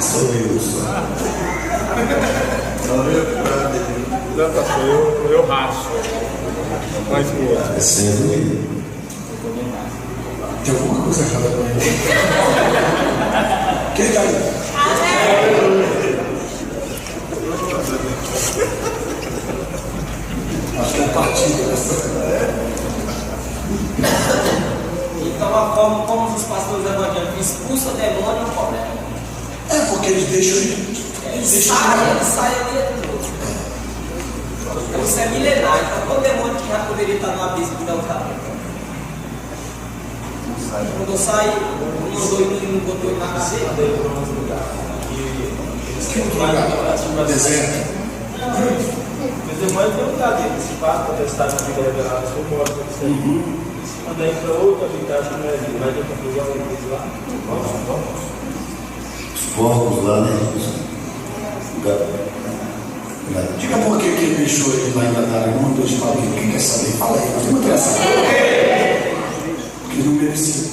Só isso. Não, pastor, eu racho. Mais que o outro. É sério ele. Tem alguma coisa errada com ele? Quem está aí? Acho que é partido dessa. Então a forma como os pastores evangélicos expulsam o demônio é um problema. É porque eles deixam Ele sai ali do outro. Isso é milenar, então qual demônio que já poderia estar no abismo que dá o cara? Quando eu saí, não mandou e não botou ele na cadeia. que outro lugar? Deserto. Os demônios têm um lugar deles, se passa para testar na vida revelada, se eu mostro para você. Manda aí para outra habitat que não é ali, vai ter conclusão deles lá. Os porcos lá, né? Diga por que ele deixou ele lá em Gadara, não mandou de falar. Quem quer saber? Fala aí, mas não quer saber. Porque ele não merecia.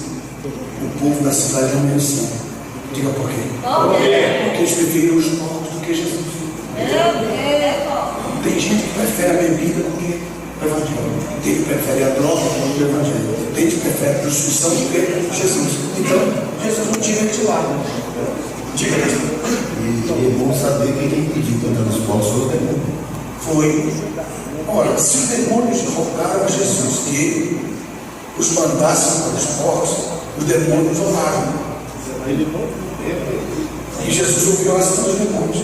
O povo da cidade não merecia. Diga por quê? Porque eles preferiram os porcos do que Jesus. Tem gente que prefere a bebida do que o Evangelho. Tem gente que prefere a droga do que o Evangelho. Tem gente que prefere a prostituição do que Jesus. Então, Jesus não tira ele de lado. Diga mesmo. E é bom saber que quem pediu para entrar nos porcos foi o demônio. Foi. Ora, se os demônios rogaram a Jesus que ele os mandasse para os porcos, os demônios oraram. E Jesus ouviu a oração dos demônios.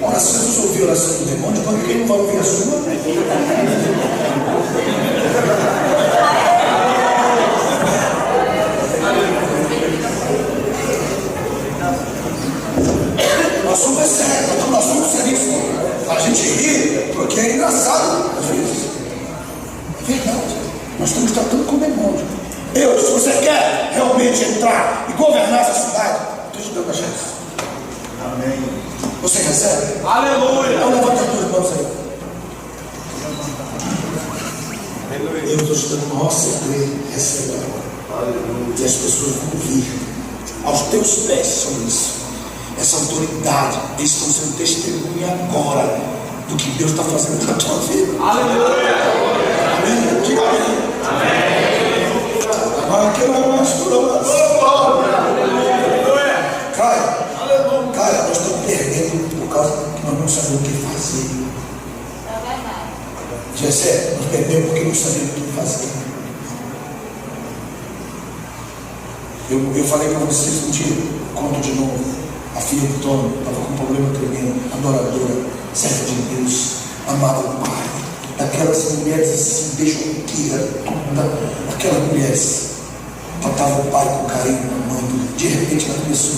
Ora, se Jesus ouviu a oração dos demônios, por que ele não vai ouvir a sua? O assunto é sério, nós estamos no assunto seríssimo. A gente ri porque é engraçado às vezes. É verdade. Nós estamos tratando com demônios. Se você quer realmente entrar e governar essa cidade, estou te dando a chance. Amém. Você recebe? Aleluia! Então levanta as duas mãos aí. Eu estou te dando o maior segredo. Receba agora. E as pessoas vão ouvir aos teus pés sobre isso. Essa autoridade, eles estão sendo testemunha agora do que Deus está fazendo na tua vida. Aleluia! Amém? Diga amém. Cara, nós estamos perdendo por causa que nós não sabemos o que fazer. Jessé, nós perdemos porque não sabemos o que fazer. Eu falei para vocês um dia, conto de novo. A filha do Tony estava com um problema tremendo, adoradora, serva de Deus, amava o Pai. Aquelas mulheres assim, beijoqueira, aquelas mulheres tratava o pai com carinho, amando. De repente ela começou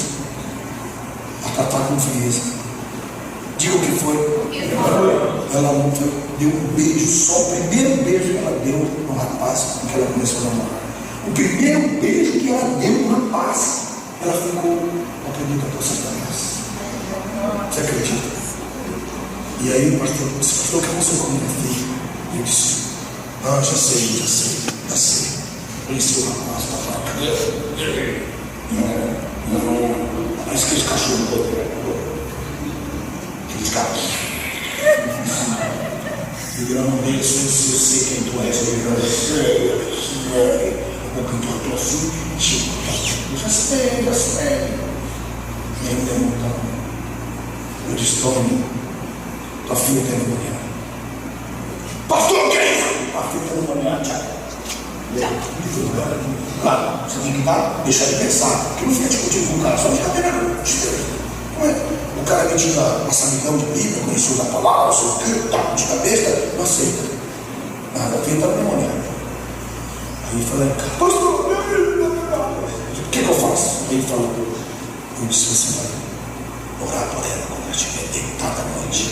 a tratar com frieza. Diga o que foi. Ela deu um beijo, só o primeiro beijo que ela deu no rapaz com que ela começou a namorar. O primeiro beijo que ela deu no rapaz, ela ficou, acredita, por Satanás. Você acredita? E aí o pastor disse, pastor, o que aconteceu com minha filha? Eu disse, já sei. Conheci o rapaz, papai. Não. Mas aqueles cachorros do outro. Aqueles cachorros. Eu virava um deles, eu sei quem tu és. Eu sei. Ou quem tu é, assim. Eu já sei. E aí me perguntaram. Eu disse, Tony, tua filha tem endemoniada. Pastor, o que é isso? A filha tem endemoniada, Tiago. Claro, você tem que deixar de pensar, que não fica discutindo com o cara, só fica pegando. Não é? O cara que tinha uma sabidão de Bíblia, conheceu da palavra, sei o que, de cabeça, não aceita. Nada, a filha está endemoniada. Aí eu falei, pastor, o que eu faço? Ele falou, eu disse, você vai orar por ela quando ela estiver deitada à noite,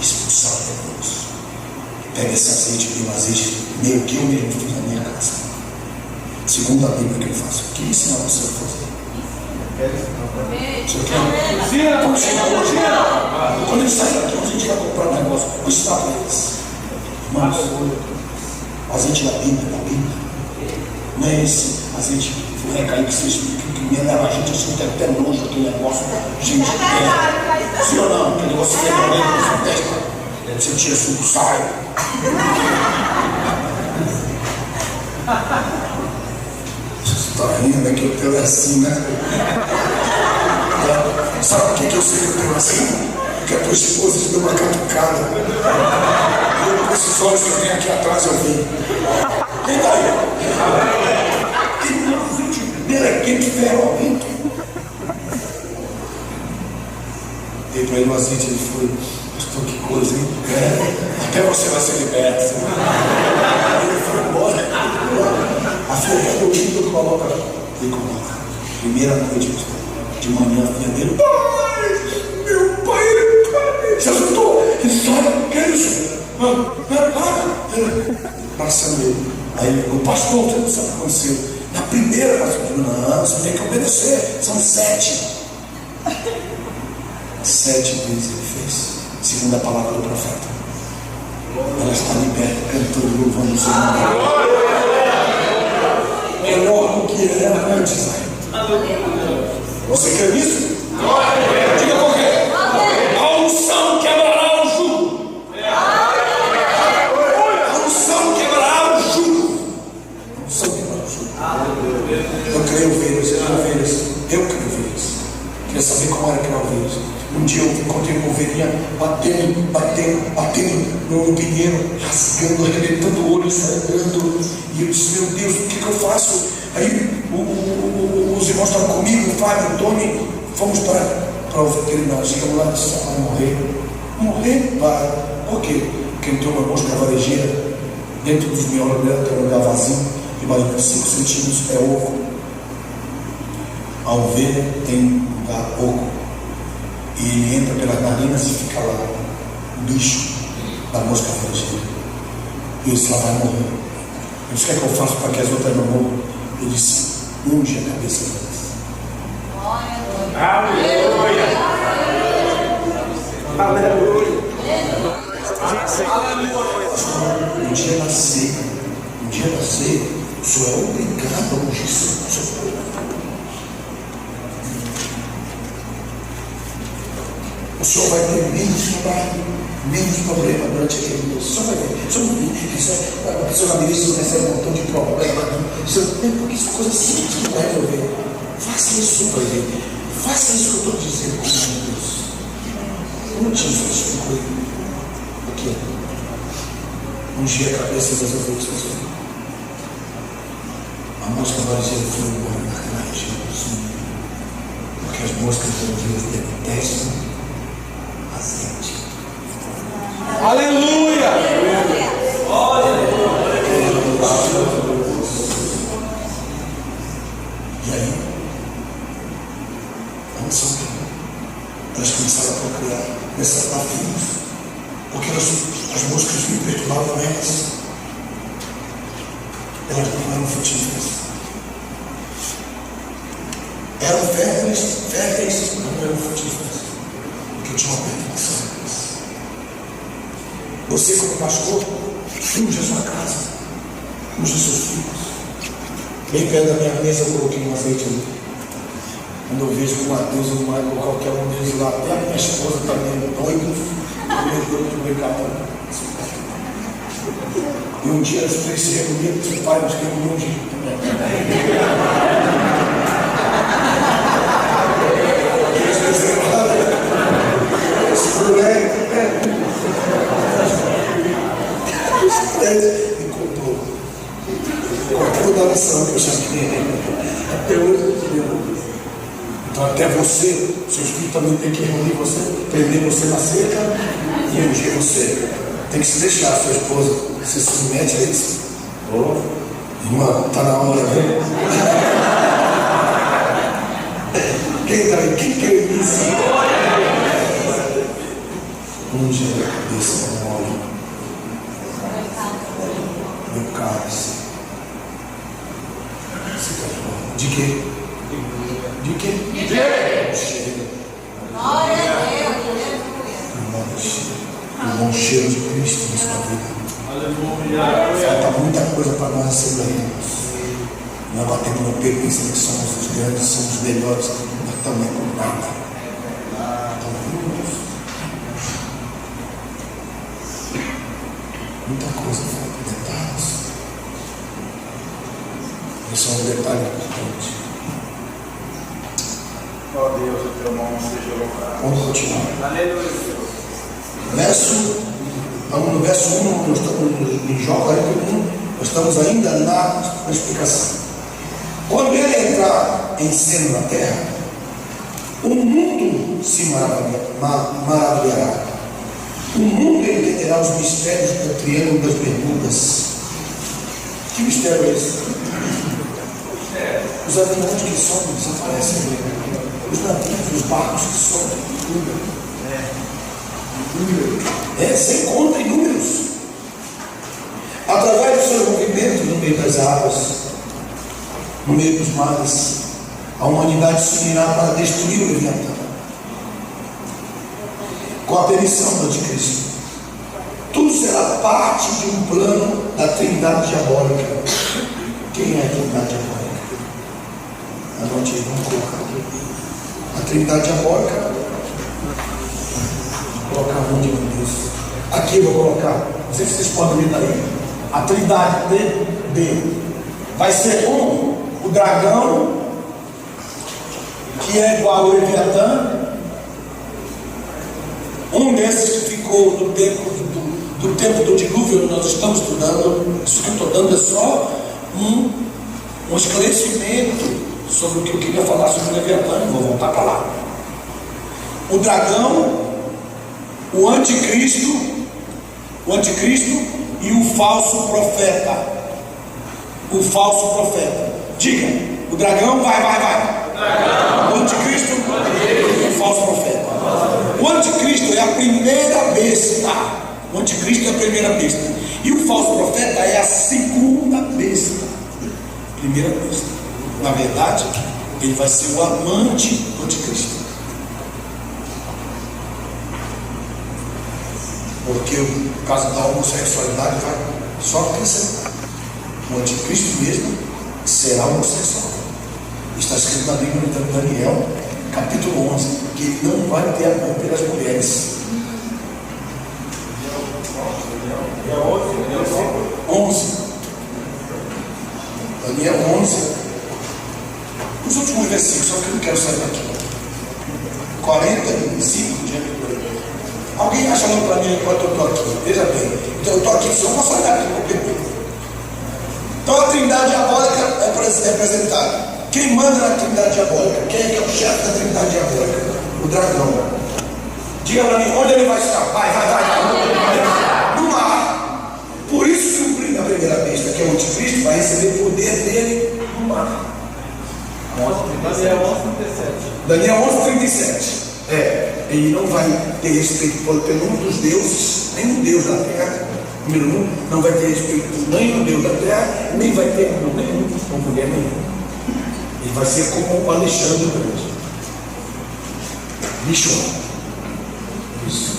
expulsar o demônio. Pega esse azeite, tem um azeite meio que eu mesmo fiz na minha casa. Segundo a Bíblia que eu faço, o que ensinar você a fazer? Você quer? Quando ele sair daqui, a gente vai comprar um negócio. Vou ensinar para eles. Irmãos, o azeite da Bíblia, não é esse azeite que recair que vocês que me leva a gente assim, tem até nojo aquele negócio. Gente, sim ou não? Aquele negócio que é na sua testa. Você tira suco, sai. Você está rindo, é que eu tenho assim, né? Sabe por que eu sei que eu tenho assim? Porque a tua esposa te deu uma catucada. E eu, com esses olhos que eu tenho aqui atrás, eu vi. Quem está aí? Tem um vídeo melequento ferrolento. Dei para ele um azeite, ele foi. Pastor, que coisa, hein? Até você vai ser liberto. Ele foi embora. A filha do lindo coloca. Ele coloca. Primeira noite, de manhã, a filha dele. Pai! Meu pai, ele se assustou. Ele sabe, o que é isso? Passando ele. Aí o pastor, você não sabe o que aconteceu. Na primeira, pastor, não, você tem que obedecer. São 7. 7 vezes ele fez. Segundo a palavra do profeta. Ela está liberta, cantando, louvando o Senhor. Melhor do que era antes. Você crê nisso? Diga por quê? A unção quebrará o jugo. A unção quebrará o jugo. A unção quebrará o jugo. Eu creio ovelhas, eu creio ovelhas. Queria saber como era criar ovelhas. Um dia eu encontrei uma ovelhinha batendo no pinheiro, rasgando, arrebentando o olho, sangrando. E eu disse, meu Deus, o que eu faço? Aí os irmãos estavam comigo, o Fábio, o Tony, fomos para o veterinário. Chegamos lá e disse, vai morrer. Morrer? Vai. Por quê? Porque entrou uma mosca varejeira dentro dos miolos dela, tem um lugar vazio, de mais ou menos 5 centímetros, é oco. A ovelha tem um lugar oco. E ele entra pelas narinas e fica lá, o bicho da mosca varejeira. E eu disse, ela vai morrer. Eu disse, o que é que eu faço para que as outras não morram? Ele disse, unge a cabeça delas. Aleluia! Aleluia! Um dia na ceia, o senhor é obrigado a ungir seu corpo. O senhor vai ter menos trabalho, menos problema durante aquele mês. O senhor vai ver. O senhor na ministra recebe um montão de problema. Porque isso é coisa simples que vai resolver. Faça isso, vai ver. Faça isso que eu estou dizendo com Deus. Como eu te explico aqui? Ungir a cabeça das ovelhas. A mosca varejeira foi embora naquela região do sul. Porque as moscas varegeiras detestam azeite. Aleluia! E aí, elas começaram a procurar nessas filhos, porque as moscas me perturbavam elas. Elas não eram frutíferas. Eram férteis, mas não eram frutíferas. Porque tinha uma perturbação. Você, como pastor, unge a sua casa, unge seus filhos. Bem perto da minha mesa eu coloquei um azeite ali. Quando eu vejo que o Mateus ou o Michael, qualquer um deles lá, até a minha esposa está meio doida, meio doido de brincar. E um dia os 3 se reuniram e disseram, pai, nós queremos ungir. E contou da nação que eu já queria. Até hoje eu queria. Então até você, seus filhos também tem que reunir você, prender você na cerca e ungir você. Tem que se deixar, sua esposa, você se submete a isso. Irmã, está na hora, né? Quem está aí? Quem quer isso? Unge a cabeça com óleo. Meu cálice. De quê? De quê? Cheiro. Glória a Deus. O bom cheiro de Cristo na sua vida. Falta muita coisa para nós recebermos. Nós batemos no peito pensando que somos os grandes, somos os melhores, mas também com nada. Muita coisa falta, detalhes. Esse é um detalhe importante. Ó Deus, o teu nome seja louvado. Vamos continuar. Aleluia. Vamos no verso 1, nós estamos em Jó 41, nós estamos ainda na explicação. Quando ele entrar em cena na terra, o mundo se maravilhará. O mundo entenderá os mistérios do Triângulo das Bermudas. Que mistério é esse? Os aviões que sobem desaparecem. Os navios, os barcos que sobem. Sem conta em números. Através do seu movimento no meio das águas, no meio dos mares, a humanidade se unirá para destruir o Leviatã. Com a permissão do Anticristo. Tudo será parte de um plano da Trindade Diabólica. Quem é a Trindade Diabólica? Anote aí, vamos colocar aqui. A Trindade Diabólica. Vou colocar onde, meu Deus? Aqui eu vou colocar. Não sei se vocês podem ler daí. A Trindade B. Vai ser o dragão, que é igual ao Leviatã. Um desses que ficou no tempo do dilúvio, nós estamos estudando. Isso que eu estou dando é só um esclarecimento sobre o que eu queria falar sobre o Leviatã. Vou voltar para lá. O dragão, o anticristo e o falso profeta. O falso profeta. Diga, o dragão vai. O anticristo e o falso profeta. O anticristo é a primeira besta. O anticristo é a primeira besta. E o falso profeta é a segunda besta. Primeira besta. Na verdade, ele vai ser o amante do anticristo. Porque o caso da homossexualidade vai só acrescentar. O anticristo mesmo será homossexual. Está escrito na Bíblia de Daniel, capítulo 11, que ele não vai ter amor pelas mulheres. 11. Daniel 11. Os últimos versículos, só que eu não quero sair daqui. 45 diante do Deus. Alguém acha não para mim enquanto eu estou aqui? Veja bem, então eu estou aqui, só vou sair daqui, vou perder. Então a Trindade Diabólica é apresentada. Quem manda na Trindade Diabólica? Quem é que é o chefe da Trindade Diabólica? O dragão. Diga para mim, onde ele vai estar? Vai. No mar. Por isso que a primeira besta, que é o anticristo, vai receber o poder dele no mar. Daniel 11:37. Ele não vai ter respeito pelo nenhum dos deuses, nem o Deus da terra. Número 1, não vai ter respeito nem no Deus da terra, nem vai ter nenhum com mulher nenhuma. Ele vai ser como o Alexandre mesmo. Bicho. Isso.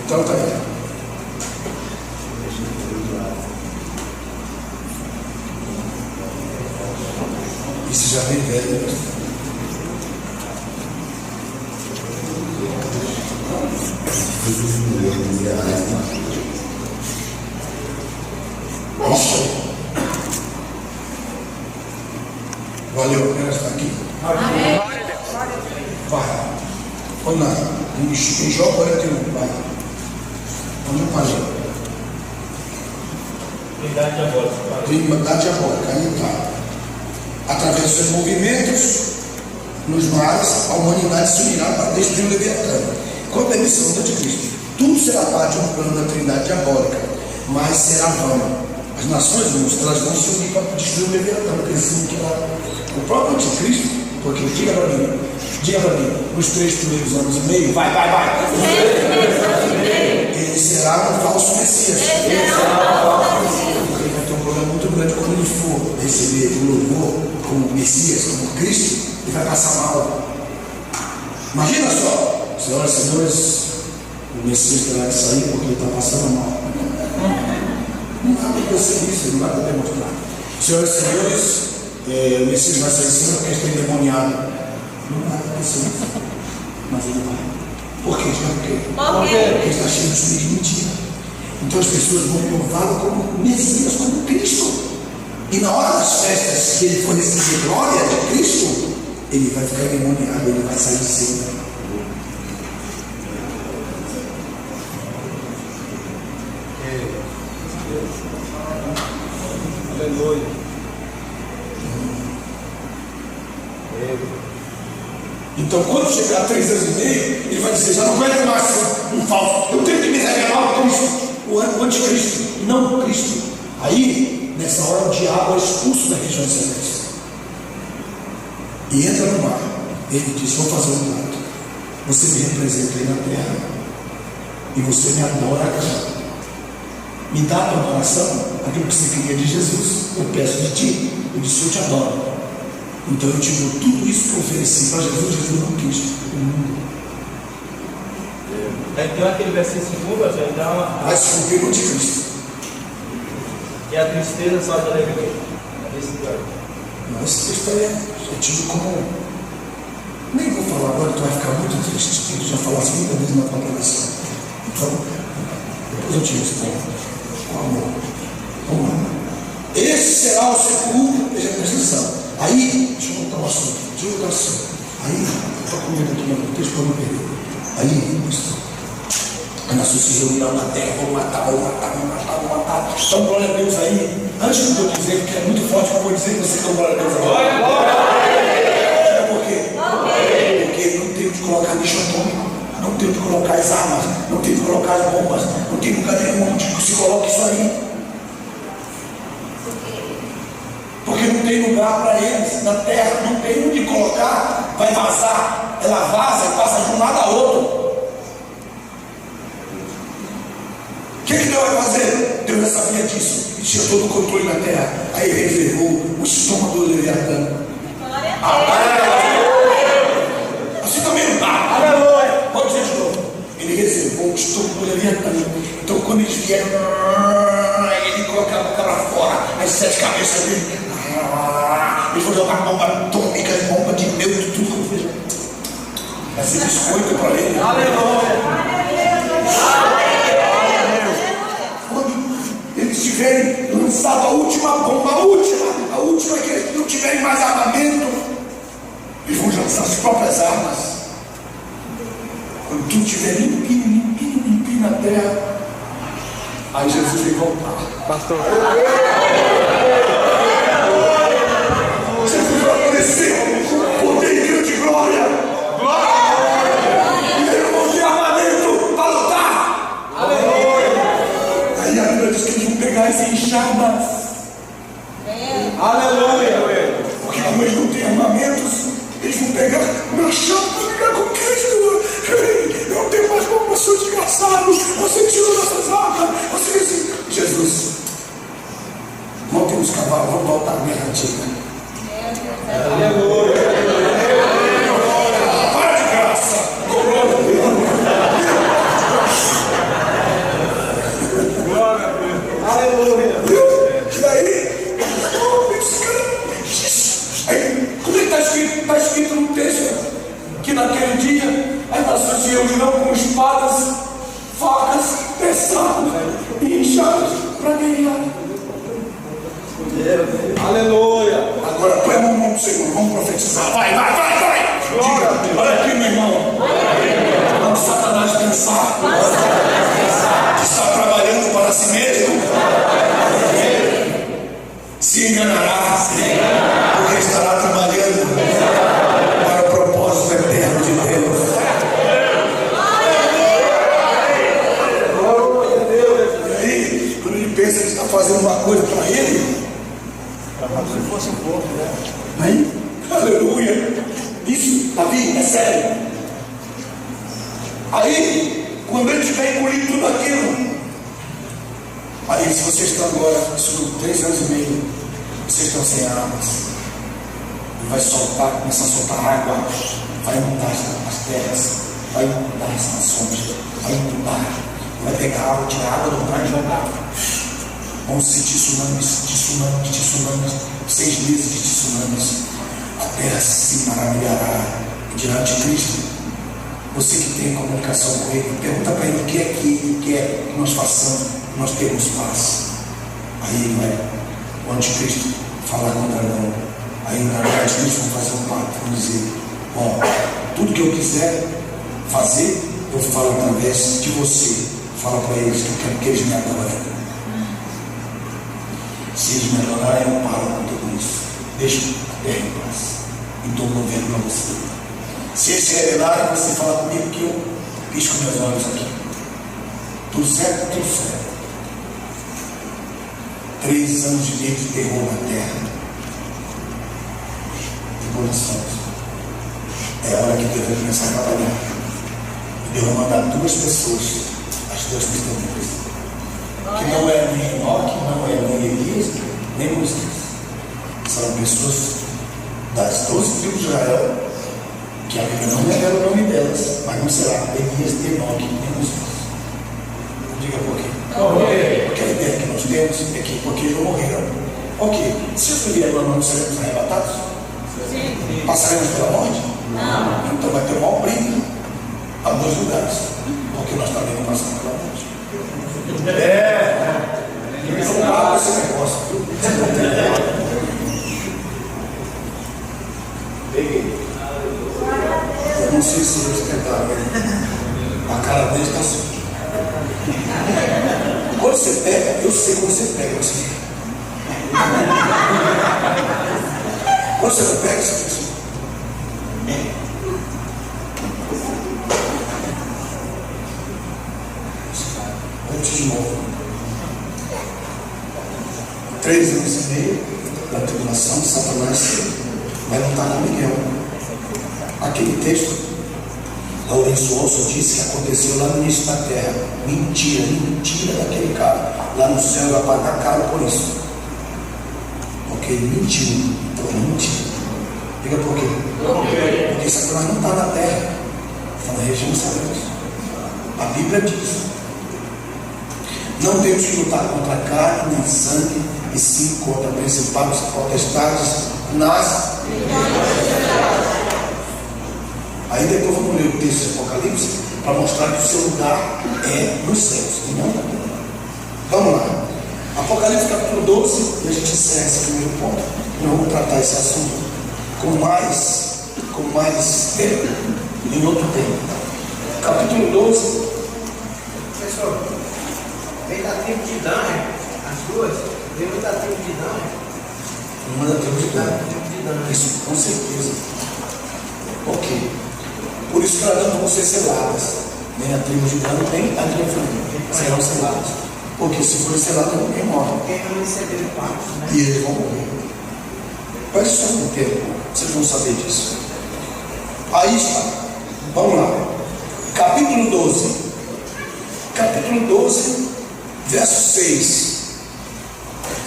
Então tá aí. Isso já vem velho. Valeu, eu quero estar aqui. Amém. Vai. Vamos lá. Em Jó 41. Vai. Vamos para Jó. Trindade diabólica. Trindade diabólica. Aí tá. Através dos seus movimentos nos mares, a humanidade se unirá para destruir o Leviatã. Com a permissão do Anticristo. Tudo será parte de um plano da Trindade diabólica, mas será vão. As nações, irmãos, elas vão se unir para destruir o Leviatã, pensando que o próprio anticristo, porque diga para mim, nos 3 primeiros anos e meio, vai. Ele será um falso Messias. Ele vai ter um problema muito grande quando ele for receber o louvor como Messias, como Cristo, ele vai passar mal. Imagina só, senhoras e senhores, o Messias terá que sair porque ele está passando mal. Não dá para perceber isso, não dá para demonstrar. Senhoras e senhores, o Messias vai sair de cima porque está endemoniado. Não dá para perceber isso. Mas ele vai. Por quê? Porque ele está cheio de espírito de mentira. Então as pessoas vão louvá-lo como Messias, como Cristo. E na hora das festas que ele for receber glória de Cristo, ele vai ficar endemoniado, ele vai sair de cima. Aleluia. Então, quando chegar a 3 anos e meio, ele vai dizer: já não aguento mais um falso, eu tenho que me revelar o Cristo, o anticristo, e não o Cristo. Aí, nessa hora, o diabo é expulso da região celeste e entra no mar. Ele diz: vou fazer um pacto. Você me representa aí na terra e você me adora aqui. Me dá a tua adoração, aquilo que você queria de Jesus. Eu peço de ti. Eu disse: eu te adoro. Então eu te dou tudo isso que eu ofereci para Jesus. Jesus não quis o mundo. Então aquele versículo 2 já dá uma. Vai se cumprir o anticristo. E a tristeza só de alegria. Não, esse texto é tido como. Nem vou falar agora, tu vai ficar muito triste. Tu já falasse muitas vezes na tua pregação. Então, depois eu te respondo. Com amor. Vamos lá. Esse será o sepulcro, veja a prestação. Aí, deixa eu voltar o assunto. Aí, estou comendo aqui no texto para não perder. Aí, as nações se reunirão na terra, vão matar. Então, glória a Deus aí. Antes de eu dizer, porque é muito forte, eu vou dizer que você dá glória a Deus agora. Sabe por quê? Porque não tem onde colocar lixo atômico, não tem onde colocar as armas, não tem onde colocar as bombas, não tem lugar nenhum onde se coloque isso aí. Porque não tem lugar para eles na terra, não tem onde colocar, vai vazar, ela vaza e passa de um lado a outro. O que Deus vai fazer? Deus já sabia disso, e tinha todo o controle na terra. Aí ele reservou o estômago do Leviatã. Assim também não dá. Pode dizer de novo. Ele reservou o estômago do Leviatã. Então quando eles vieram, ele coloca a boca para fora, as 7 cabeças dele. Eles vão jogar bomba atômica, bomba de meu e tudo. Vai ser biscoito para ele. Quando eles tiverem lançado a última bomba, a última que eles não tiverem mais armamento, eles vão lançar as próprias armas. Quando tudo estiver limpinho na terra, aí Jesus vai voltar. Pastor. Jesus vai aparecer com poder e grande glória. E eles vão ter armamento para lutar. Aí a Bíblia diz que eles vão pegar as enxadas. Aleluia. Porque como eles não têm armamentos, eles vão pegar machado para brigar com Cristo. Eu não tenho mais como, seu desgraçado. Você tirou nossas armas. Você disse: Jesus, montem os cavalos, vamos voltar à guerra antiga. Aleluia. Para de graça. Glória a Deus. Aleluia. E daí, como é que está escrito? Está escrito no texto que naquele dia as nações se reunirão com espadas, facas, pesadas e enxadas para guerrear. Aleluia. Agora põe a mão no Senhor, vamos profetizar. Vai. Diga, olha aqui, meu irmão. Quando Satanás pensar que está trabalhando para si mesmo, se enganará, porque estará trabalhando para o propósito eterno de Deus. E aí, quando ele pensa que está fazendo fazendo uma coisa para ele. Se fosse um pouco, né? Aí, aleluia. Isso, Davi, é sério. Aí, quando ele tiver engolido tudo aquilo, aí se vocês estão agora, 3 anos e meio, vocês estão sem armas, ele vai soltar, começar a soltar água, vai inundar as terras, vai inundar as nações, vai inundar, vai pegar água, tirar água do mar e jogar. Vão sentir tsunamis, 6 meses de tsunamis. A terra se maravilhará diante de Cristo. Você que tem comunicação com ele, pergunta para ele o que é que ele quer que nós façamos, que nós temos paz. Aí ele vai, o anticristo, falar com o dragão. Aí na verdade eles vão fazer um pacto, vão dizer: bom, tudo que eu quiser fazer, eu falo através de você. Fala para eles que eu quero que eles me adorem. Se eles me adorarem, eu paro com tudo isso. Deixa a terra em paz. Então não venho para você. Se eles se rebelarem, você fala comigo que eu pisco meus olhos aqui. Tudo certo? Tudo certo. 3 anos e meio de terror na terra. Tribulações. É a hora que Deus vai começar a trabalhar. E Deus vai mandar 2 pessoas, as 2 testemunhas. Que não é nem Enoque, não é nem Elias, nem Moisés. São pessoas das 12 tribos de Israel, que a Bíblia não revela o nome delas, mas não será Elias, Enoque, nem Moisés. Diga por quê? Porque a ideia que nós temos é que porque eles não morreram. Ok, se eu vier nós não seremos arrebatados? Sim. Passaremos pela morte? Não. Então vai ter um maior briga a 2 lugares, porque nós também não passamos pela morte. Não paga esse negócio. Peguei. Eu não sei se eles tentaram. A cara deles está assim. Quando você pega, eu sei quando você pega. Você... Quando você não pega, você fica assim. De novo. 3 anos e meio da tribulação, Satanás vai lutar com Miguel. Aquele texto, Lourenço Olson disse que aconteceu lá no início da terra. Mentira daquele cara. Lá no céu vai pagar caro por isso. Porque ele mentiu. Então ele mentiu. Diga por quê? Porque Satanás não está na terra, está na região celeste. A Bíblia diz. Não temos que lutar contra carne nem sangue, e sim contra principados e potestades nas. Aí depois vamos ler o texto de Apocalipse para mostrar que o seu lugar é nos céus e não na terra. Vamos lá. Apocalipse capítulo 12, e a gente encerra esse primeiro ponto. Nós vamos tratar esse assunto com mais tempo, em outro tempo. Capítulo 12. Pessoal, vem da tribo de Dan, as 2, vem da tribo de Dan. Uma da tribo de Dan. Isso, com certeza. Ok. Por isso que elas não vão ser seladas. Nem a tribo de Dan, nem a tribo de Dan serão seladas. Porque se for selado, ninguém morre. Porque não receberam pacto, né? E eles vão morrer. Mas isso é um tempo. Vocês vão saber disso. Aí está. Vamos lá. Capítulo 12. Capítulo 12, verso 6.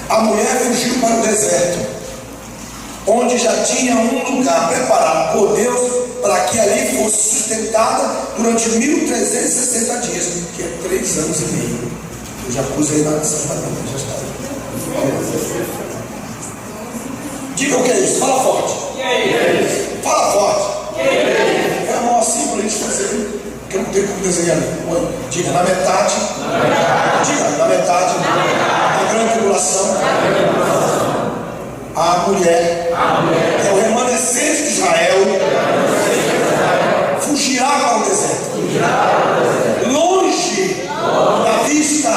A mulher fugiu para o deserto, onde já tinha um lugar preparado por Deus para que ali fosse sustentada durante 1360 dias, que é 3 anos e meio. Eu já pus aí na lição da Bíblia, já está. Diga o que é isso, fala forte. Fala forte. É a mão assim para a gente fazer, porque eu não tenho como desenhar ali. Diga na metade. Diga na metade. Da grande tribulação. A mulher, é o remanescente de Israel, fugirá para o deserto, longe da vista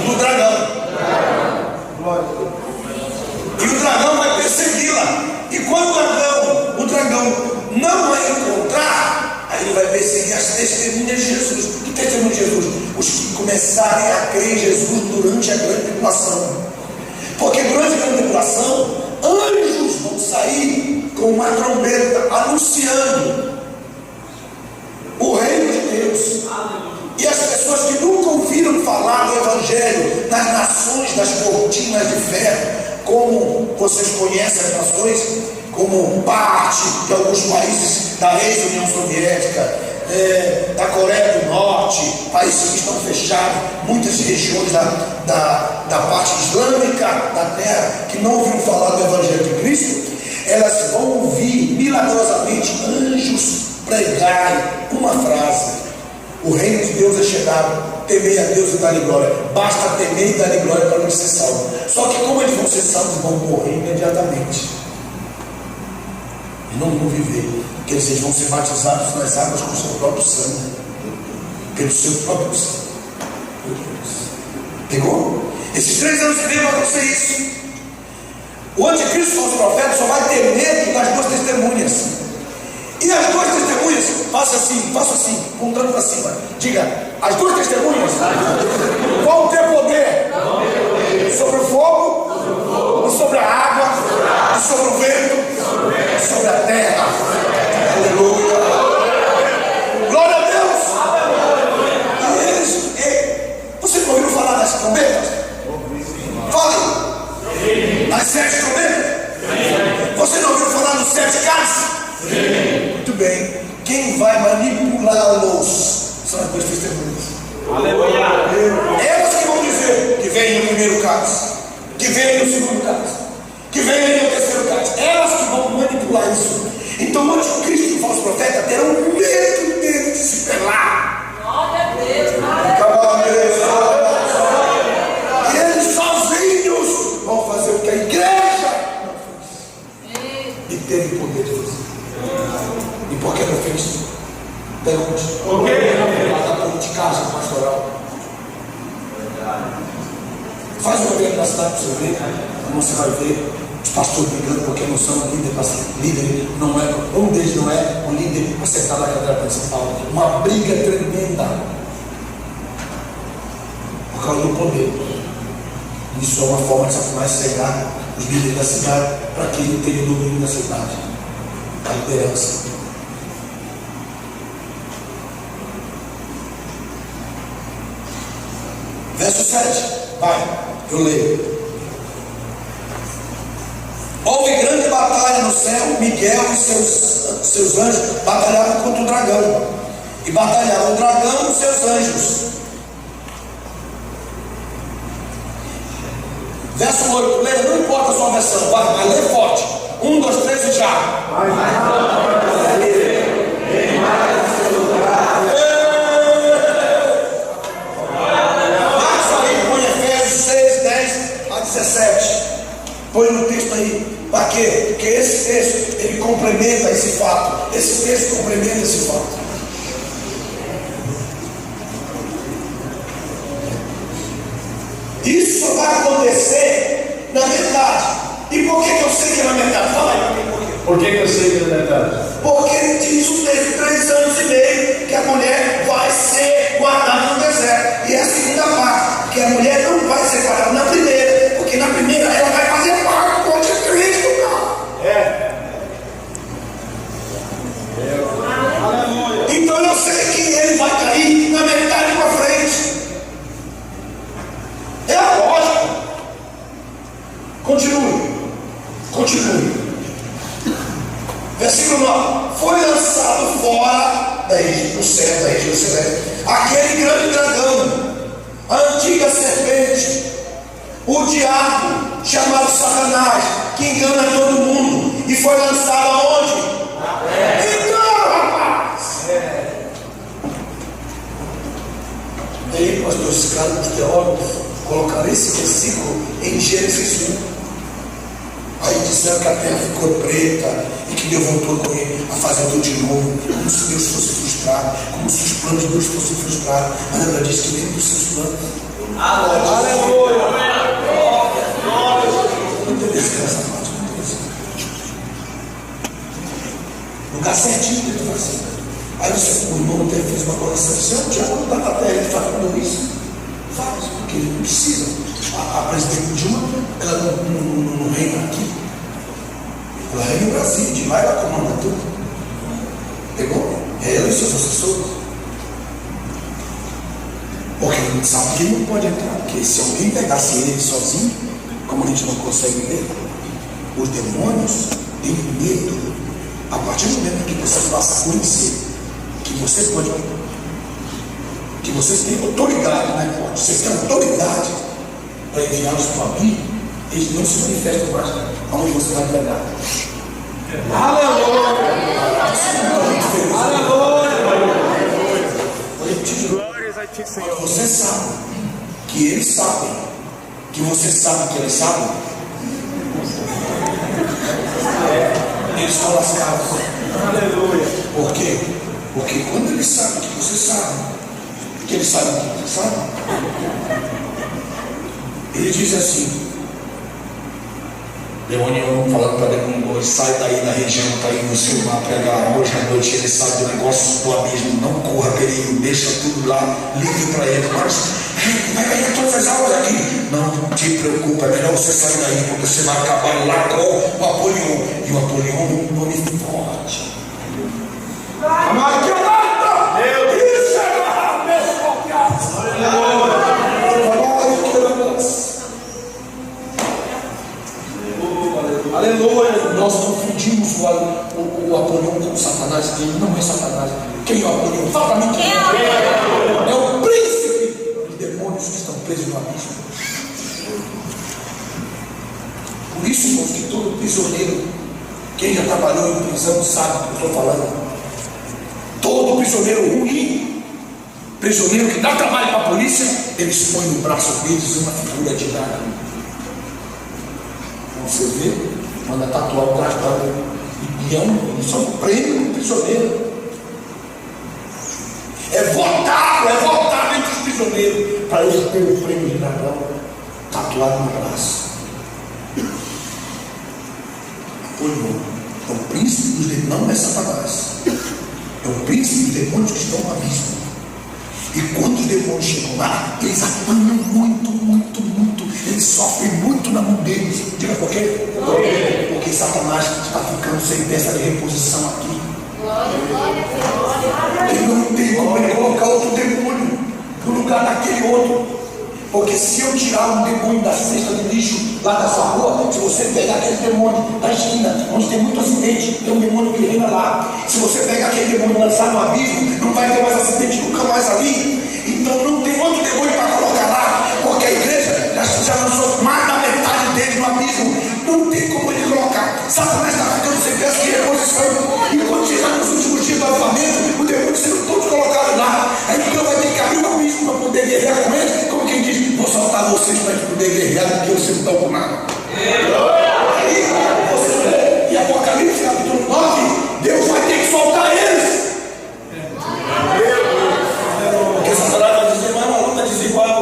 do dragão. E o dragão vai persegui-la. E quando o dragão não a encontrar, aí ele vai perseguir as testemunhas de Jesus. Que testemunho de Jesus? Os que começarem a crer em Jesus durante a grande tribulação. Porque durante a grande tribulação, anjos vão sair com uma trombeta anunciando o reino de Deus. E as pessoas que nunca ouviram falar do Evangelho nas nações das cortinas de ferro, como vocês conhecem as nações, como parte de alguns países da ex-União Soviética, da Coreia do Norte, países que estão fechados, muitas regiões da parte islâmica da terra, que não ouviram falar do Evangelho de Cristo, elas vão ouvir milagrosamente anjos pregarem uma frase: o reino de Deus é chegado, temei a Deus e dá-lhe glória. Basta temer e dar-lhe glória para não ser salvo. Só que como eles vão ser salvos, vão morrer imediatamente e não vão viver, porque eles vão ser batizados nas águas com o seu próprio sangue, pelo seu próprio sangue. Pegou? Esses 3 anos e meio vai acontecer isso. O anticristo, falso profeta, só vai ter medo das 2 testemunhas. E as 2 testemunhas, faça assim, apontando para cima. Diga, as 2 testemunhas vão ter poder sobre o fogo, e sobre a água, e sobre o vento, e sobre a terra. Aleluia. Glória a Deus. E eles, você não ouviu falar das trombetas? Fale. As 7 trombetas? Você não ouviu falar dos 7 cálices? Muito bem. Quem vai manipulá-los são as 2 testemunhas. Aleluia. Elas que vão dizer que vem no primeiro cálice, que vem no segundo cálice, que vem no terceiro cálice. Elas que vão manipular isso. Então o anticristo e o falso profeta terão medo dele de se pelar. Glória a Deus. E eles sozinhos vão fazer o que a igreja não fez. E teve poder de fazer. E por que não fez? Pergunte. De casa pastoral. Faz uma vez na cidade para você ver. Você vai ver os pastores brigando porque não são líder, não é, um deles não é o líder acertado da cadeira principal. Uma briga tremenda por causa do poder. Isso é uma forma de Satanás cegar os líderes da cidade para que ele tenha o domínio da cidade, a liderança. Verso 7, vai, eu leio. Houve grande batalha no céu, Miguel e seus anjos batalhavam contra o dragão, e batalhavam o dragão e seus anjos. Verso 8, leia, não importa a sua versão, vai lê forte. 1, 2, 3 e já. A 17, põe no texto aí. Para quê? Porque esse texto ele complementa esse fato. Esse texto complementa esse fato. Isso só vai acontecer na metade. E por que eu sei que é na metade? Fala aí para mim por quê. Por que eu sei que é na metade? Porque diz o texto 3 anos e meio que a mulher vai ser guardada no deserto. E é a segunda parte, que a mulher não vai ser guardada na primeira, porque na primeira ela vai fazer parte do anticristo. Então eu sei que ele vai cair na metade para frente. É a lógica. Continue. Versículo 9. Foi lançado fora do céu, da região celeste, aquele grande dragão, a antiga serpente, o diabo, chamado Satanás, que engana todo mundo, e foi lançado aonde? Então, rapaz! Aí, pastor, esses caras, os teólogos, colocaram esse versículo em Gênesis 1. Aí disseram que a terra ficou preta e que Deus voltou com ele a fazer tudo de novo, como se Deus fosse frustrado, como se os planos de Deus fossem frustrados. Mas ela disse que nem dos seus planos. Aleluia! Não entendeu essa parte, não entendeu. Lugar certinho que tu vai ser. Aí você, o irmão até fez uma coração, o diabo não dá na terra, ele fazendo isso. Faz, porque ele não precisa. A presidente Dilma, ela não reina aqui. Ela reina no Brasil, de lá ela comanda tudo. Pegou? É ela e seus assessores. Porque a gente sabe que ele não pode entrar, porque se alguém pegasse ele sozinho, como a gente não consegue ver, os demônios têm medo. A partir do momento que você passa a conhecer que você pode, que você tem autoridade, né? Você tem autoridade para enviá-los para abrir, eles não se manifestam mais aonde você vai pegar. Aleluia! Glórias a ti, Senhor. Você sabe que eles sabem, que você sabe que eles sabem. Eles estão lascados. Aleluia! Por quê? Porque quando eles sabem que você sabe, que eles sabem que você sabe, ele diz assim: demônio falando para demônio, sai daí da região, está aí no seu mar pregar hoje à noite. Ele sabe do negócio do abismo, não corra perigo, deixa tudo lá, ligue para ele. Mas vai ganhar todas as aulas aqui. Não te preocupa, é melhor você sair daí, porque você vai acabar lá com o Apolion. E o Apolion é um nome forte. Amado, que nada! Meu Deus, Aleluia! Nós confundimos o Apolion com o Satanás, que ele não é Satanás. Quem é o Apolion? Fala para mim quem é. É o príncipe dos demônios que estão presos no abismo. Por isso, irmãos, que todo prisioneiro, quem já trabalhou em prisão sabe do que eu estou falando. Todo prisioneiro ruim, prisioneiro que dá trabalho para a polícia, eles põem no braço deles uma figura de nada. Você vê, manda tatuar o braço para o leão, eles só prendem o prisioneiro. É votado entre os prisioneiros para eles terem o prêmio de dragão tatuado no braço. É o príncipe dos demônios, não é Satanás. É o príncipe dos demônios que estão no abismo. E quando os demônios chegam lá, eles apanham muito. Eles sofrem muito na mão deles. Diga por quê? Porque Satanás está ficando sem peça de reposição aqui. Ele não tem como ele colocar outro demônio no lugar daquele outro. Porque se eu tirar um demônio da cesta de lixo lá da sua rua, se você pegar aquele demônio da esquina, onde tem muito acidente, tem um demônio que reina lá. Se você pegar aquele demônio e lançar no abismo, não vai ter mais acidente nunca mais ali. Então não tem outro demônio para colocar lá, porque a igreja já lançou mais da metade dele no abismo. Não tem como ele colocar. Satanás está ficando sem peça de reposição. E quando chegar nos últimos dias do avivamento, o demônio sendo todos colocados lá. Aí então vai ter que abrir o abismo para poder guerrear com ele. Como quem diz, vou soltar vocês para poder guerrear, porque vocês não estão com nada. Aí você vê, em Apocalipse capítulo 9, Deus vai ter que soltar eles. Porque Satanás vai dizer, mas é uma luta desigual.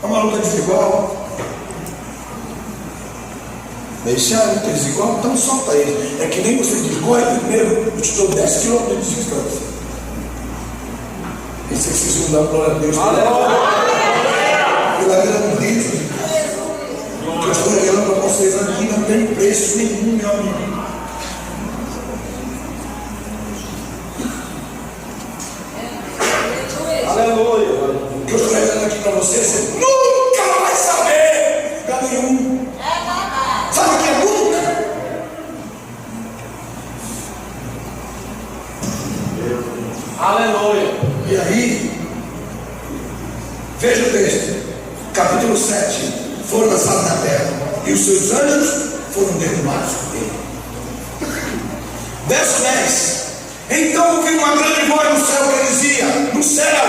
É uma luta desigual. Deixa a luta desigual, então solta eles. É que nem você diz, corre primeiro, eu te dou 10 quilômetros de distância. Esse é que vocês vão dar glória a Deus. Pela grande Deus. O que eu estou revelando para vocês aqui não tem preço nenhum, meu amigo. Aleluia! O que eu estou revelando aqui para vocês, você nunca vai saber lugar nenhum. Sabe o que é nunca? Aleluia! E aí, veja o texto, capítulo 7, foram lançados na terra, e os seus anjos foram derrubados por ele. Verso 10, então ouvi uma grande voz no céu que dizia, no céu,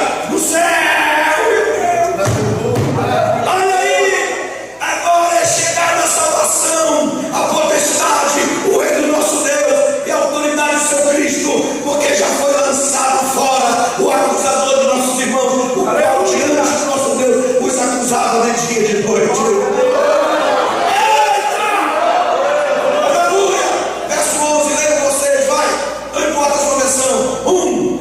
olha aí, agora é chegada a salvação, a potestade, o reino do nosso Deus e a autoridade do seu Cristo, porque já foi lançado fora o acusador de nossos irmãos, o qual diante do nosso Deus os acusava de dia e de noite. Aleluia! Verso 11, leia vocês, vai, não importa a sua versão. 1,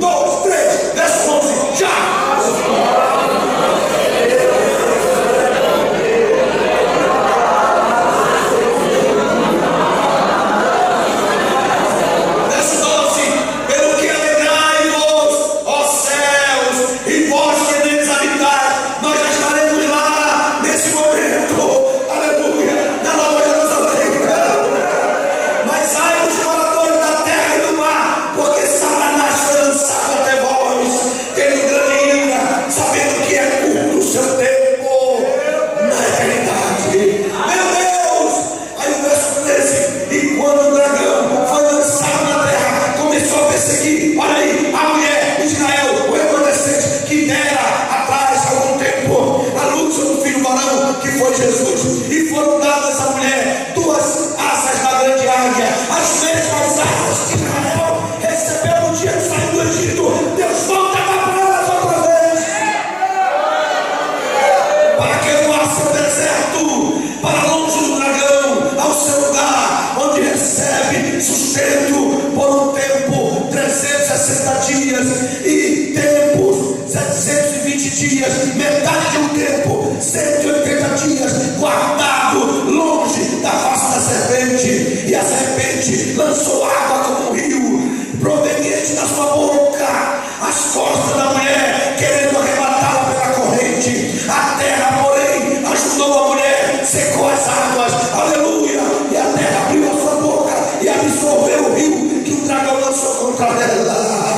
320 dias, metade de um tempo, 180 dias, guardado longe da face da serpente, e a serpente lançou água como um rio, proveniente da sua boca, as costas da mulher, querendo arrebatá-la pela corrente. A terra, porém, ajudou a mulher, secou as águas, aleluia, e a terra abriu a sua boca e absorveu o rio que o dragão lançou contra ela.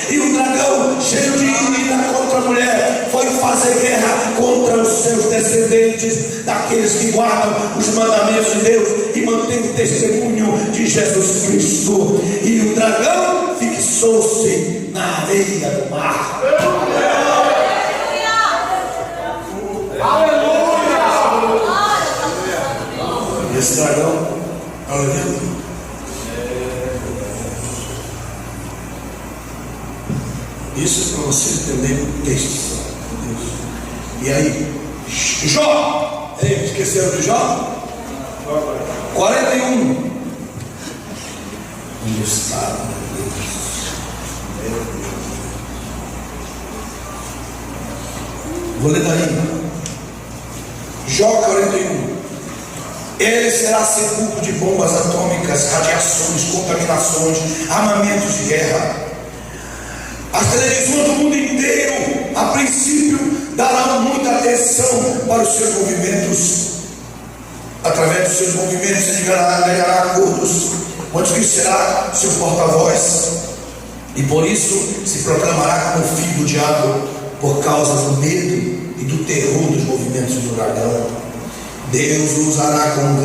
E o dragão, cheio de ira contra a mulher, foi fazer guerra contra os seus descendentes, daqueles que guardam os mandamentos de Deus e mantêm o testemunho de Jesus Cristo. E o dragão fixou-se na areia do mar. Esse dragão, aleluia. Isso é para você entender o texto. E aí, Jó, esqueceram de Jó? 41. Onde está, meu Deus? Vou ler daí. Jó 41. Ele será sepulcro de bombas atômicas, radiações, contaminações, armamentos de guerra. As televisões do mundo inteiro, a princípio, darão muita atenção para os seus movimentos. Através dos seus movimentos, ele ganhará acordos, onde que será seu porta-voz. E por isso se proclamará como filho do diabo, por causa do medo e do terror dos movimentos do dragão. Deus o usará como um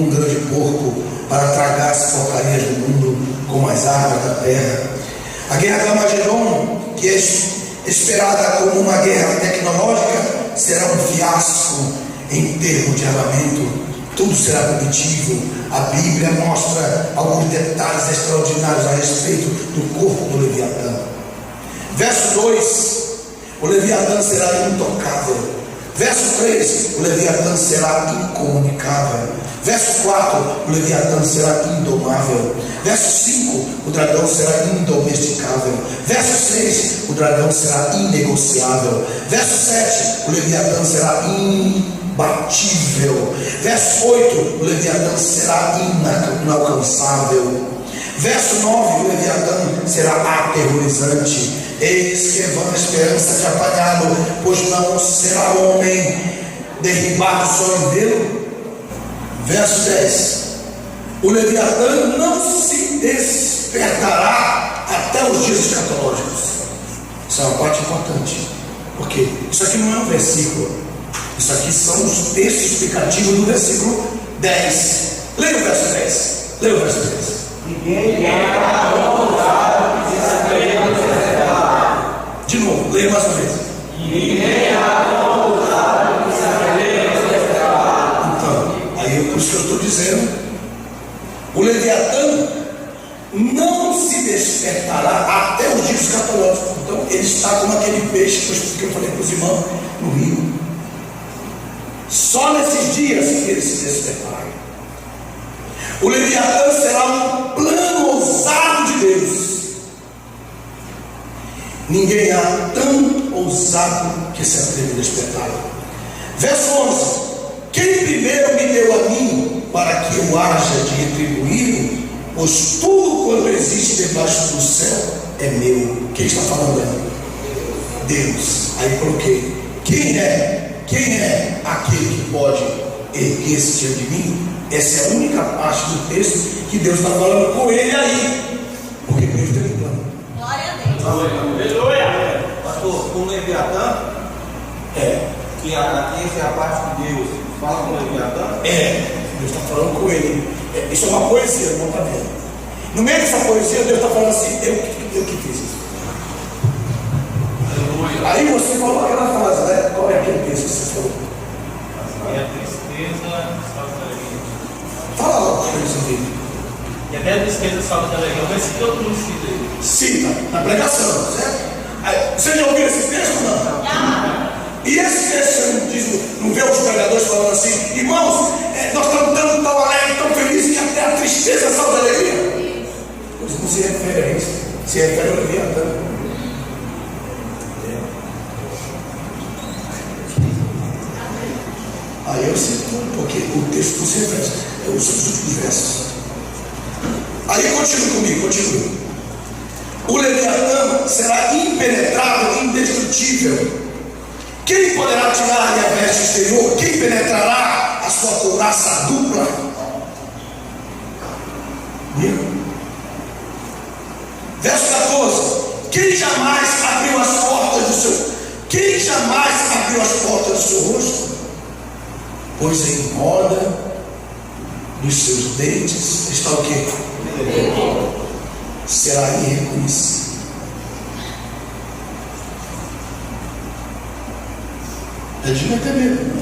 grande porco, para tragar as porcarias do mundo, como as águas da terra. A guerra do Armagedon, que é esperada como uma guerra tecnológica, será um fiasco em termos de armamento. Tudo será primitivo. A Bíblia mostra alguns detalhes extraordinários a respeito do corpo do Leviatã. Verso 2: o Leviatã será intocável. Verso 3: o Leviatã será incomunicável. Verso 4: o Leviatã será indomável. Verso 5: o dragão será indomesticável. Verso 6: o dragão será inegociável. Verso 7: o Leviatã será imbatível. Verso 8: o Leviatã será inalcançável. Verso 9: o Leviatã será aterrorizante. Eis que vã a esperança de apanhá-lo, pois não será homem derribado só em vê-lo. Verso 10: o Leviatã não se despertará até os dias escatológicos. Isso é uma parte importante, porque isso aqui não é um versículo, isso aqui são os textos explicativos do versículo 10. Leia o verso 10. Leia o verso 10. Ninguém terá vontade de saber o que será. De novo, leia mais uma vez. Ninguém terá vontade de saber o que será. Então, aí é por isso que eu estou dizendo: o Leviatã não se despertará até os dias escatológicos. Então, ele está como aquele peixe que eu falei para os irmãos no rio. Só nesses dias que ele se despertará. O Leviatã será um plano ousado de Deus. Ninguém há tão ousado que se atreve a despertar. Verso 11: quem primeiro me deu a mim, para que eu haja de retribuir, pois tudo quanto existe debaixo do céu é meu. Quem está falando aí? Deus. Aí coloquei: quem é aquele que pode erguer-se diante de mim? Essa é a única parte do texto que Deus está falando com ele aí, porque Deus tem um plano. Glória a Deus. Aleluia. Pastor, com o Leviatã, que essa é a parte que Deus fala com o Leviatã. Deus está falando com ele. Isso é uma poesia, não está vendo? No meio dessa poesia, Deus está falando assim: eu que fiz isso. Aleluia. Aí você falou aquela frase, né? Qual é aquele texto que você falou? E a tristeza salva da alegria. Fala logo para eles ouvirem. E até a tristeza salva da alegria. Mas se todo mundo cita aí. Cita, na pregação, certo? Aí, você já ouviu esse texto ou não? Já. E esse texto, você não vê os pregadores falando assim: irmãos, nós estamos tão alegres, tão felizes, que até a tristeza salva da alegria. Pois não se refere a isso, se refere ao Leviatã. Aí eu sei tudo, porque o texto não se refere, é os últimos versos. Aí continua comigo, continua. O Leviatã será impenetrável, indestrutível. Quem poderá tirar-lhe a veste exterior? Quem penetrará a sua couraça dupla? Verso 14. Quem jamais abriu as portas do seu? Quem jamais abriu as portas do seu rosto? Pois em roda dos seus dentes está o quê? Será irreconhecível. Ele devia ter medo.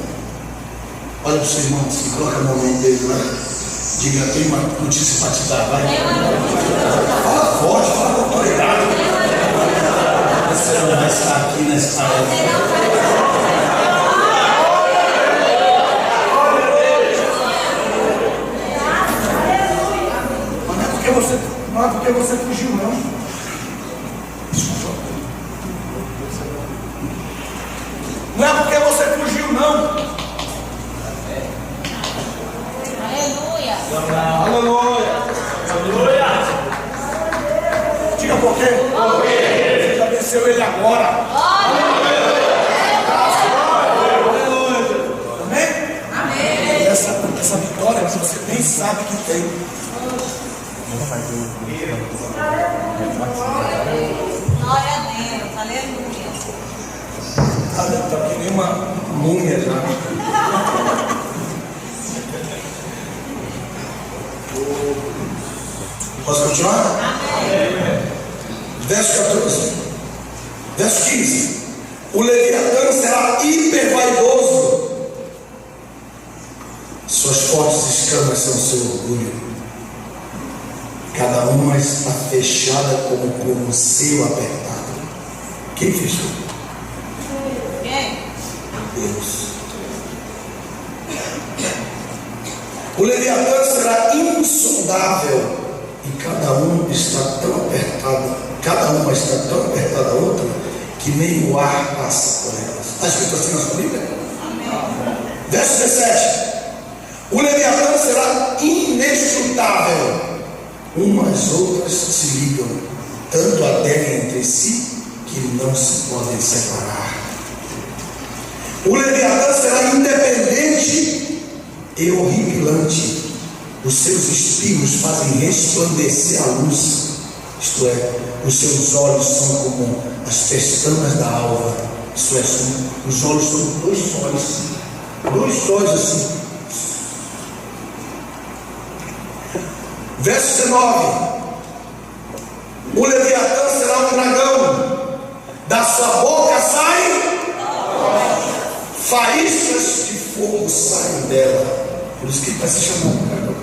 Olha para o seu irmão assim, coloca a mão no dedo lá. Diga, tem uma notícia para te dar, vai. Fala forte, fala com autoridade. Você não vai estar aqui nessa área. Não é porque você fugiu, não. Não é porque você fugiu, não. Aleluia. Aleluia. Aleluia. Diga por quê? Você já venceu ele agora. Amém? Amém. Essa vitória que você nem sabe que tem. Glória a Deus, aleluia. Está que nem uma múmia já. Posso continuar? Amém. Verso 14. Verso 15. O Leviatã será hipervaidoso. Suas fortes escamas são seu orgulho. Cada uma está fechada como por um selo apertado. Quem fechou? Quem? Deus. O Leviatã será insondável e cada uma está tão apertada a outra que nem o ar passa por elas. Está escrito assim na sua Bíblia? Amém. Verso 17. O Leviatã será inescrutável. Umas outras se ligam, tanto aderem entre si que não se podem separar. O Leviatã será independente e horripilante. Os seus espinhos fazem resplandecer a luz. Isto é, os seus olhos são como as pestanas da alva. Isto é, os olhos são dois sóis assim. Verso 19. O Leviatã será um dragão. Da sua boca saem faíscas de fogo saem dela. Por isso que ele está se chamando dragão.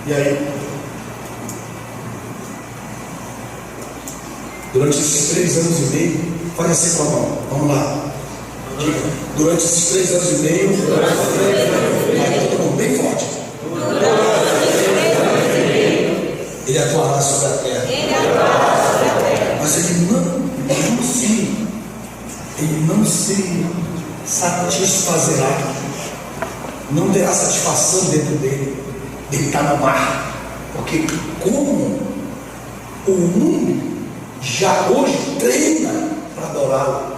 E aí? Durante esses 3 anos e meio, faz assim com a mão. Vamos lá. Diga. Durante esses 3 anos e meio, aí todo mundo bem forte. Ele atuará sobre a terra. Mas ele não se satisfazerá. Não terá satisfação dentro dele. Ele está no mar. Porque como o mundo já hoje treina para adorá-lo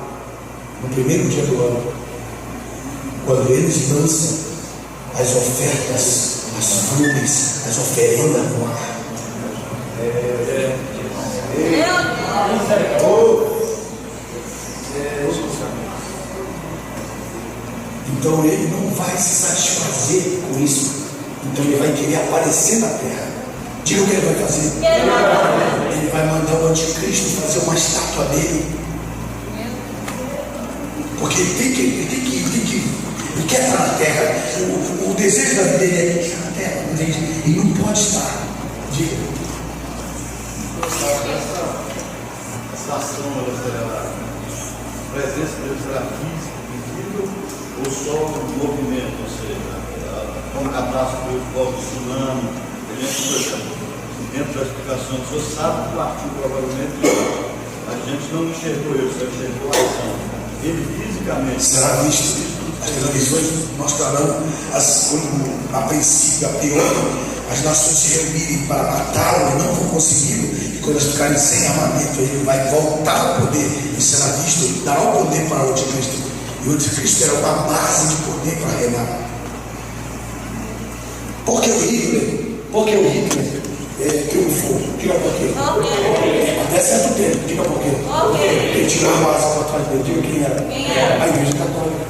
no primeiro dia do ano, quando eles lançam as ofertas, as flores, as oferendas no ar. Então ele não vai se satisfazer com isso. Então ele vai querer aparecer na terra. Diga o que ele vai fazer. Ele vai mandar o anticristo fazer uma estátua dele. Porque ele quer estar na terra. O desejo da vida dele é estar na terra. Ele não pode estar. Diga. Essa ação, a presença de Deus será física, visível, ou só um movimento, ou seja, como catástrofe, o tsunami, dentro da explicação, o senhor sabe que o artigo provavelmente a gente não enxergou isso, só enxergou a ação. Ele fisicamente. Será visto. As televisões mostrarão, como a princípio, a pior, as nações se reunirem para matá-lo e não vão conseguir. E quando elas ficarem sem armamento, ele vai voltar ao poder e será visto. Ele dará o poder para o anticristo. E o anticristo era uma base de poder para reinar. Por que o Hitler? Porque o Hitler triunfou. Diga por quê? Até certo tempo. Diga por quê? Ele tirou a base para trás dele. Diga quem era? A Igreja Católica.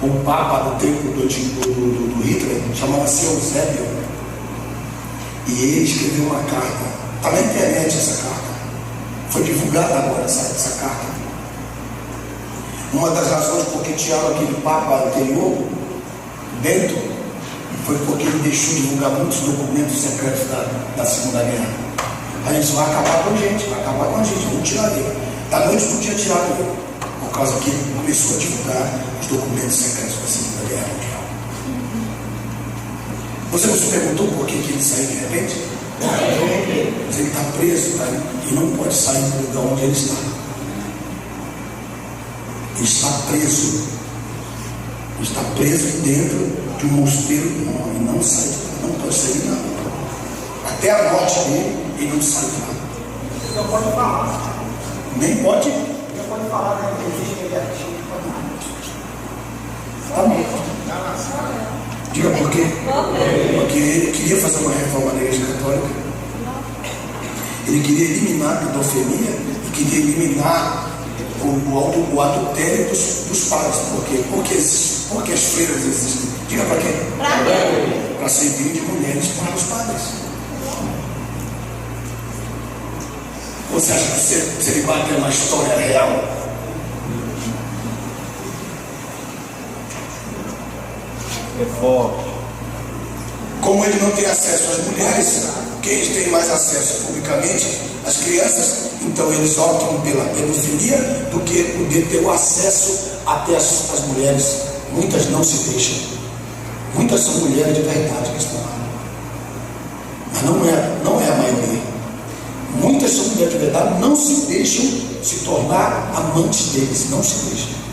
O Papa do tempo do Hitler chamava-se Eusébio. E ele escreveu uma carta. Está na internet essa carta. Foi divulgada agora essa carta. Uma das razões por que tiraram aquele Papa anterior dentro foi porque ele deixou divulgar muitos documentos secretos da Segunda Guerra. A gente vai acabar com a gente, vamos tirar ele. Da noite para o dia tiraram ele, por causa que ele começou a divulgar os documentos secretos da Segunda Guerra Mundial. Você não se perguntou por que ele saiu de repente? Mas ele está preso, tá? E não pode sair do lugar onde ele está. Ele está preso. Ele está preso dentro de um mosteiro e não sai de lá. Não pode sair de lá. Até a morte dele, ele não sai de lá. Ele não pode falar. Nem pode? Não pode falar da igreja que ele é. Tá bom. Diga por quê? Porque ele queria fazer uma reforma na Igreja Católica. Ele queria eliminar a pedofilia e queria eliminar o adultério dos pais. Por quê? Porque as freiras existem. Diga para quê? Para servir de mulheres para os padres. Você acha que o celibato é uma história real? É forte. Como ele não tem acesso às mulheres, quem tem mais acesso publicamente? As crianças. Então eles optam pela pedofilia do que poder ter o acesso até as mulheres. Muitas não se deixam. Muitas são mulheres de verdade que estão lá. Mas não é a maioria. Muitas são mulheres de verdade, não se deixam se tornar amantes deles. Não se deixam.